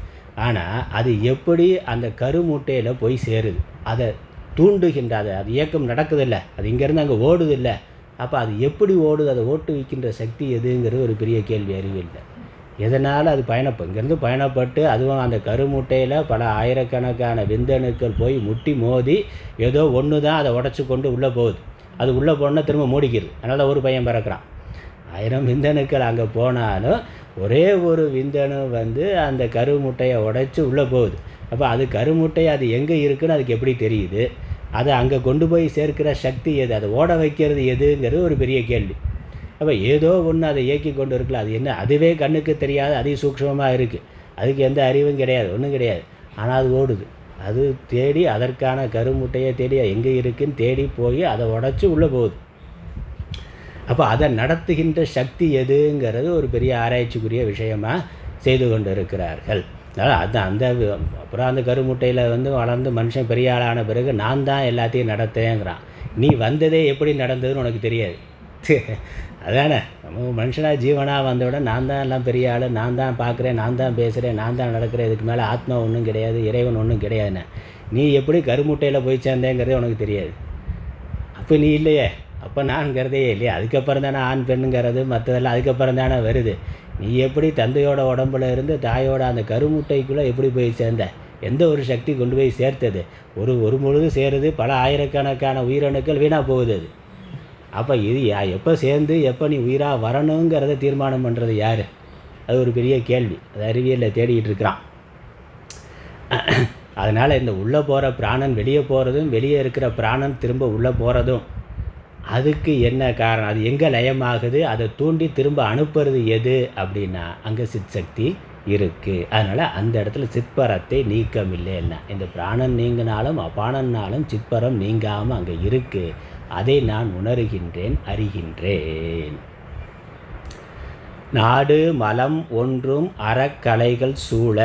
ஆனால் அது எப்படி அந்த கருமுட்டையில் போய் சேருது, அதை தூண்டுகின்றது. அது இயக்கம் நடக்குதில்லை, அது இங்கேருந்து அங்கே ஓடுதில்லை. அப்போ அது எப்படி ஓடுது, அதை ஓட்டு வைக்கின்ற சக்தி எதுங்கிறது ஒரு பெரிய கேள்வி அறிவில்லை. எதனால் அது இங்கேருந்து பயணப்பட்டு அதுவும் அந்த கருமுட்டையில் பல ஆயிரக்கணக்கான விந்தணுக்கள் போய் முட்டி மோதி ஏதோ ஒன்று தான் அதை உடச்சி கொண்டு உள்ளே போகுது. அது உள்ளே போனால் திரும்ப மூடிக்கிறது. அதனால் ஒரு பையன் பிறக்கிறான். 1000 விந்தணுக்கள் அங்கே போனாலும் ஒரே ஒரு விந்தணு அந்த கருமுட்டையை உடைச்சி உள்ளே போகுது. அப்போ அது கருமுட்டை அது எங்கே இருக்குன்னு அதுக்கு எப்படி தெரியுது? அதை அங்கே கொண்டு போய் சேர்க்கிற சக்தி எது, அதை ஓட வைக்கிறது எதுங்கிறது ஒரு பெரிய கேள்வி. அப்போ ஏதோ ஒன்று அதை இயக்கி கொண்டு இருக்கலாம். அது என்ன, அதுவே கண்ணுக்கு தெரியாது, அதிசூக்ஷ்மமாக இருக்குது, அதுக்கு எந்த அறிவும் கிடையாது, ஒன்றும் கிடையாது. ஆனால் அது ஓடுது. அது தேடி அதற்கான கருமுட்டையை தேடி எங்கே இருக்குன்னு தேடி போய் அதை உடச்சி உள்ளே போகுது. அப்போ அதை நடத்துகின்ற சக்தி எதுங்கிறது ஒரு பெரிய ஆராய்ச்சிக்குரிய விஷயமாக செய்து கொண்டு இருக்கிறார்கள். அதனால் அப்புறம் அந்த கருமுட்டையில் வளர்ந்து மனுஷன் பெரிய ஆளான பிறகு நான் தான் எல்லாத்தையும் நடத்தேங்கிறான். நீ வந்ததே எப்படி நடந்ததுன்னு உனக்கு தெரியாது. அதானே, நம்ம மனுஷனாக ஜீவனாக வந்தவுடன் நான் தான் எல்லாம் பெரிய ஆள், நான் தான் பார்க்குறேன், நான் தான் பேசுகிறேன், நான் தான் நடக்கிறேன், இதுக்கு மேலே ஆத்மா ஒன்றும் கிடையாது, இறைவன் ஒன்றும் கிடையாதுண்ணே. நீ எப்படி கருமுட்டையில் போய் சேர்ந்தேங்கிறதே உனக்கு தெரியாது. அப்போ நீ இல்லையே, அப்போ நான்கிறதே இல்லையே. அதுக்கப்புறம் தானே ஆண் பெண்ணுங்கிறது மற்றதெல்லாம் அதுக்கப்புறம் தானே வருது. நீ எப்படி தந்தையோட உடம்புல இருந்து தாயோட அந்த கருமுட்டைக்குள்ளே எப்படி போய் சேர்ந்த, எந்த ஒரு சக்தி கொண்டு போய் சேர்த்தது? ஒரு பொழுது சேருது, பல ஆயிரக்கணக்கான உயிரணுக்கள் வீணாக போகுது. அது அப்போ இது எப்போ சேர்ந்து எப்போ நீ உயிராக வரணுங்கிறத தீர்மானம் பண்ணுறது யார்? அது ஒரு பெரிய கேள்வி. அது அறிவியலில் தேடிக்கிட்டு இருக்கிறான். அதனால் இந்த உள்ளே போகிற பிராணன் வெளியே போகிறதும், வெளியே இருக்கிற பிராணன் திரும்ப உள்ளே போகிறதும் அதுக்கு என்ன காரணம்? அது எங்கே லயமாகுது? அதை தூண்டி திரும்ப அனுப்புறது எது அப்படின்னா அங்கே சித் சக்தி இருக்குது. அதனால் அந்த இடத்துல சித்பரத்தை நீக்கமில்லை. என்ன, இந்த பிராணன் நீங்கினாலும் அபானன்னாலும் சித்பரம் நீங்காமல் அங்கே இருக்குது. அதை நான் உணர்கின்றேன், அறிகின்றேன். நாடு மலம் ஒன்றும் அறக்கலைகள் சூழ.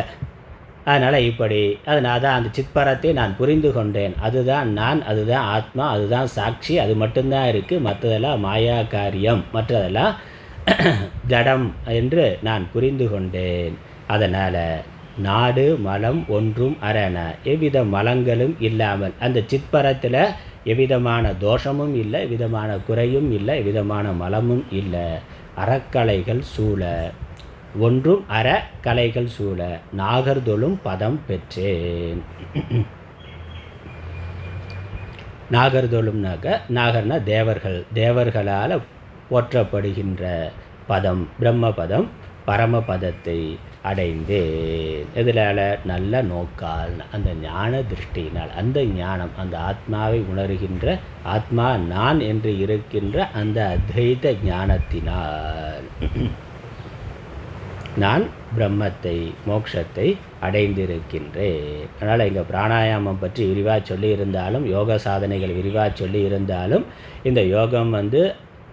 அதனால் இப்படி அதனால் தான் அந்த சித்பரத்தை நான் புரிந்து கொண்டேன். அதுதான் நான், அதுதான் ஆத்மா, அதுதான் சாட்சி, அது மட்டும்தான் இருக்குது. மற்றதெல்லாம் மாயா காரியம், மற்றதெல்லாம் ஜடம் என்று நான் புரிந்து கொண்டேன். அதனால் நாடு மலம் ஒன்றும் அரண, எவ்வித மலங்களும் இல்லாமல் அந்த சித்பரத்தில் எவ்விதமான தோஷமும் இல்லை, எவ்விதமான குறையும் இல்லை, எவ்விதமான மலமும் இல்லை. அறக்கலைகள் சூழ, ஒன்றும் அற கலைகள் சூழ நாகர்தொழும் பதம் பெற்றேன். நாகர்தொழும்னாக்க நாகர்னா தேவர்கள், தேவர்களால் போற்றப்படுகின்ற பதம் பிரம்மபதம் பரமபதத்தை அடைந்தேன். எதிரால் நல்ல நோக்கால், அந்த ஞான திருஷ்டியினால், அந்த ஞானம், அந்த ஆத்மாவை உணர்கின்ற, ஆத்மா நான் என்று இருக்கின்ற அந்த அத்வைத ஞானத்தினால் நான் பிரம்மத்தை மோட்சத்தை அடைந்திருக்கின்றேன். அதனால் இங்கே பிராணாயாமம் பற்றி விரிவாக சொல்லியிருந்தாலும், யோக சாதனைகள் விரிவாக சொல்லியிருந்தாலும், இந்த யோகம்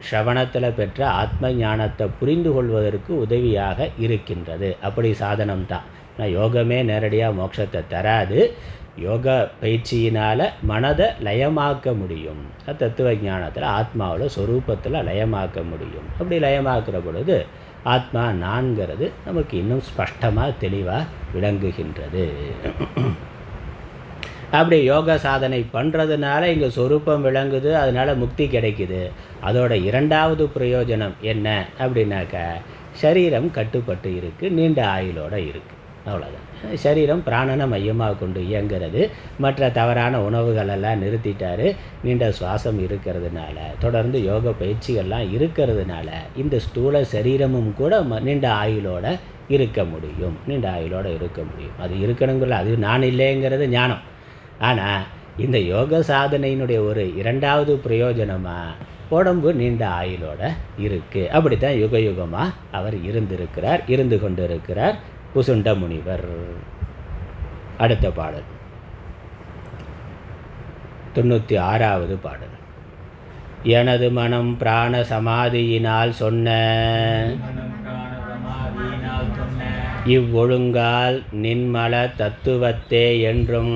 ஸ்ரவணத்தில் பெற்ற ஆத்ம ஞானத்தை புரிந்து கொள்வதற்கு உதவியாக இருக்கின்றது. அப்படி சாதனம் தான். ஆனால் யோகமே நேரடியாக மோட்சத்தை தராது. யோக பயிற்சியினால் மனதை லயமாக்க முடியும். தத்துவ ஞானத்தில் ஆத்மாவில் சொரூபத்தில் லயமாக்க முடியும். அப்படி லயமாக்குற பொழுது ஆத்மா நான்கிறது நமக்கு இன்னும் ஸ்பஷ்டமாக தெளிவாக விளங்குகின்றது. அப்படி யோக சாதனை பண்ணுறதுனால இங்கே சொரூபம் விளங்குது, அதனால் முக்தி கிடைக்குது. அதோட இரண்டாவது பிரயோஜனம் என்ன அப்படின்னாக்க, சரீரம் கட்டுப்பட்டு இருக்குது, நீண்ட ஆயுளோடு இருக்குது. அவ்வளோதான். சரீரம் பிராணனை மையமாக கொண்டு இயங்கிறது. மற்ற தவறான உணவுகளெல்லாம் நிறுத்திட்டார். நீண்ட சுவாசம் இருக்கிறதுனால, தொடர்ந்து யோக பயிற்சிகள்லாம் இருக்கிறதுனால இந்த ஸ்தூல சரீரமும் கூட நீண்ட ஆயுளோடு இருக்க முடியும். நீண்ட ஆயுளோடு இருக்க முடியும். அது இருக்கணுங்கிற, அது நான் இல்லைங்கிறது ஞானம். ஆனால் இந்த யோக சாதனையினுடைய ஒரு இரண்டாவது பிரயோஜனமாக உடம்பு நீண்ட ஆயுளோடு இருக்குது. அப்படித்தான் யுக யுகமாக அவர் இருந்திருக்கிறார், இருந்து கொண்டு இருக்கிறார் குசுண்ட முனிவர். அடுத்த பாடல் 96வது பாடல். எனது மனம் பிராண சமாதியினால் சொன்ன இவ்வொழுங்கால் நின்மல தத்துவத்தே என்றும்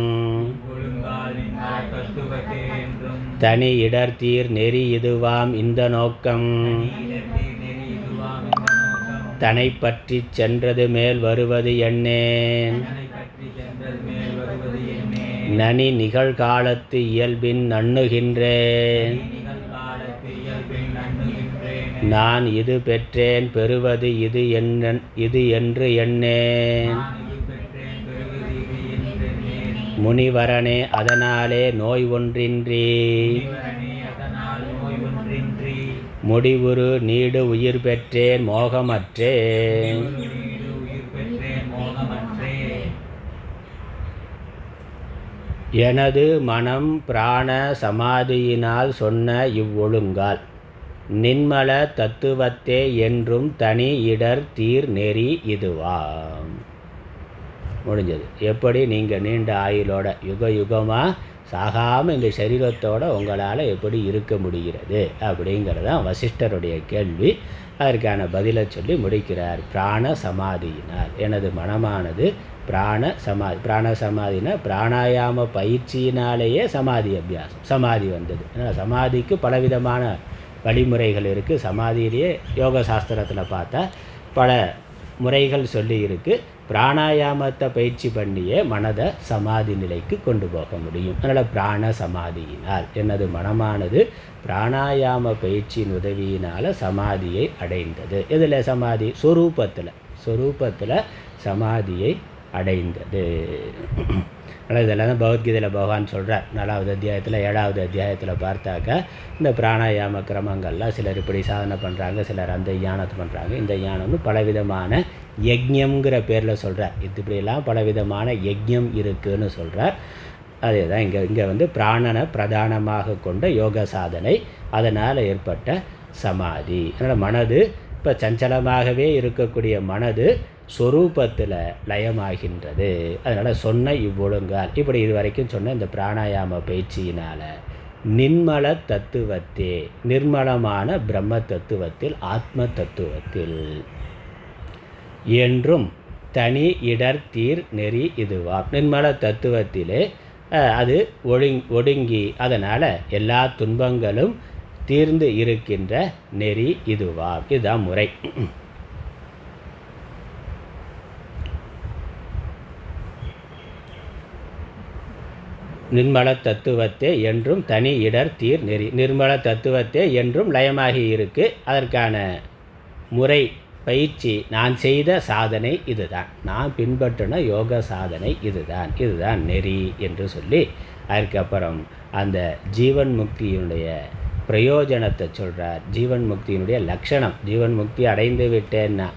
தனி இடர்தீர் நெறி இதுவாம் இந்த நோக்கம் தனை பற்றி சென்றது மேல் வருவது எண்ணேன் நனி நிகழ்காலத்து இயல்பின் நண்ணுகின்றேன் நான் இது பெற்றேன் பெறுவது இது என்று எண்ணேன் முனிவரனே அதனாலே நோய் ஒன்றின்றி முடிவுறு நீடு உயிர் பெற்றேன் மோகமற்றேன். எனது மனம் பிராண சமாதியினால் சொன்ன இவ்வொழுங்கால் நின்மல தத்துவத்தே என்றும் தனி இடர் தீர் நெறி இதுவாம். முடிஞ்சது. எப்படி நீங்கள் நீண்ட ஆயுளோட யுக யுகமாக சாகாமல் இந்த சரீரத்தோடு உங்களால் எப்படி இருக்க முடிகிறது அப்படிங்கிறதான் வசிஷ்டருடைய கேள்வி. அதற்கான பதிலை சொல்லி முடிக்கிறார். பிராண சமாதியினால் எனது மனமானது பிராண சமாதினா பிராணாயாம பயிற்சியினாலேயே சமாதி அபியாசம், சமாதி வந்தது. அதனால் சமாதிக்கு பலவிதமான வழிமுறைகள் இருக்குது. சமாதியிலேயே யோக சாஸ்திரத்தில் பார்த்தா பல முறைகள் சொல்லி இருக்குது. பிராணாயாமத்தை பயிற்சி பண்ணியே மனதை சமாதி நிலைக்கு கொண்டு போக முடியும். அதனால் பிராண சமாதியினால் எனது மனமானது பிராணாயாம பயிற்சியின் உதவியினால் சமாதியை அடைந்தது. இதில் சமாதி சொரூபத்தில் சமாதியை அடைந்தது. ஆனால் இதெல்லாம் தான் பகவத்கீதையில் பகவான் சொல்கிறார். 4வது அத்தியாயத்தில் 7வது அத்தியாயத்தில் பார்த்தாக்கா இந்த பிராணாயாம கிரமங்கள்லாம் சிலர் இப்படி சாதனை பண்ணுறாங்க, சிலர் அந்த ஞானத்தை பண்ணுறாங்க. இந்த ஞானம்னு பலவிதமான யஜ்ஞங்கிற பேரில் சொல்கிறார். இப்படியெல்லாம் பலவிதமான யஜ்ஞம் இருக்குதுன்னு சொல்கிறார். அதே தான் இங்கே பிராணனை பிரதானமாக கொண்ட யோக சாதனை, அதனால் ஏற்பட்ட சமாதி. அதனால் மனது இப்போ சஞ்சலமாகவே இருக்கக்கூடிய மனது சொரூபத்தில் லயமாகின்றது. அதனால் சொன்ன இவ்வொழுங்கால் இப்படி இது வரைக்கும் சொன்ன இந்த பிராணாயாம பயிற்சியினால் நின்மல தத்துவத்தே, நிர்மலமான பிரம்ம தத்துவத்தில், ஆத்ம தத்துவத்தில் என்றும் தனி இடர் தீர் நெறி இதுவாம். நிர்மல தத்துவத்திலே அது ஒடுங்கி அதனால் எல்லா துன்பங்களும் தீர்ந்து இருக்கின்ற நெறி இதுவாம். இதுதான் முறை. நிர்மல தத்துவத்தே என்றும் தனி இடர் தீர் நெறி. நிர்மல தத்துவத்தே என்றும் லயமாகி இருக்கு. அதற்கான முறை பயிற்சி, நான் செய்த சாதனை இதுதான், நான் பின்பற்றின யோக சாதனை இதுதான் நெறி என்று சொல்லி அதுக்கப்புறம் அந்த ஜீவன் முக்தியினுடைய பிரயோஜனத்தை சொல்கிறார். ஜீவன் முக்தியினுடைய லட்சணம், ஜீவன் முக்தி அடைந்து விட்டேன்னா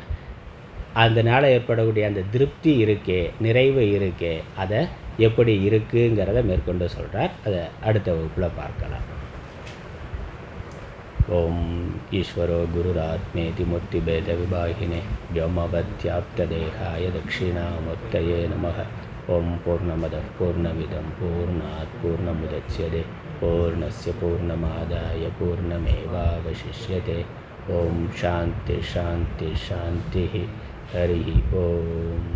அதனால் ஏற்படக்கூடிய அந்த திருப்தி இருக்கே, நிறைவு இருக்கே, அதை எப்படி இருக்குங்கிறத மேற்கொண்டு சொல்கிறார். அதை அடுத்த வகுப்பில் பார்க்கலாம். ஓம் ஈஸ்வரோ குருராத்மேதி மூர்த்திபேத விபாகினே व्योमवद्व्याप्तदेहाय दक्षिणामूर्तये नमः. ஓம் பூர்ணமதः பூர்ணமிதம் பூர்ணாத் பூர்ணமுதச்யதே பூர்ணஸ்ய பூர்ணமாதாய பூர்ணமேவாவசிஷ்யதே. ஓம் சாந்தி சாந்தி சாந்தி. ஹரி ஓம்.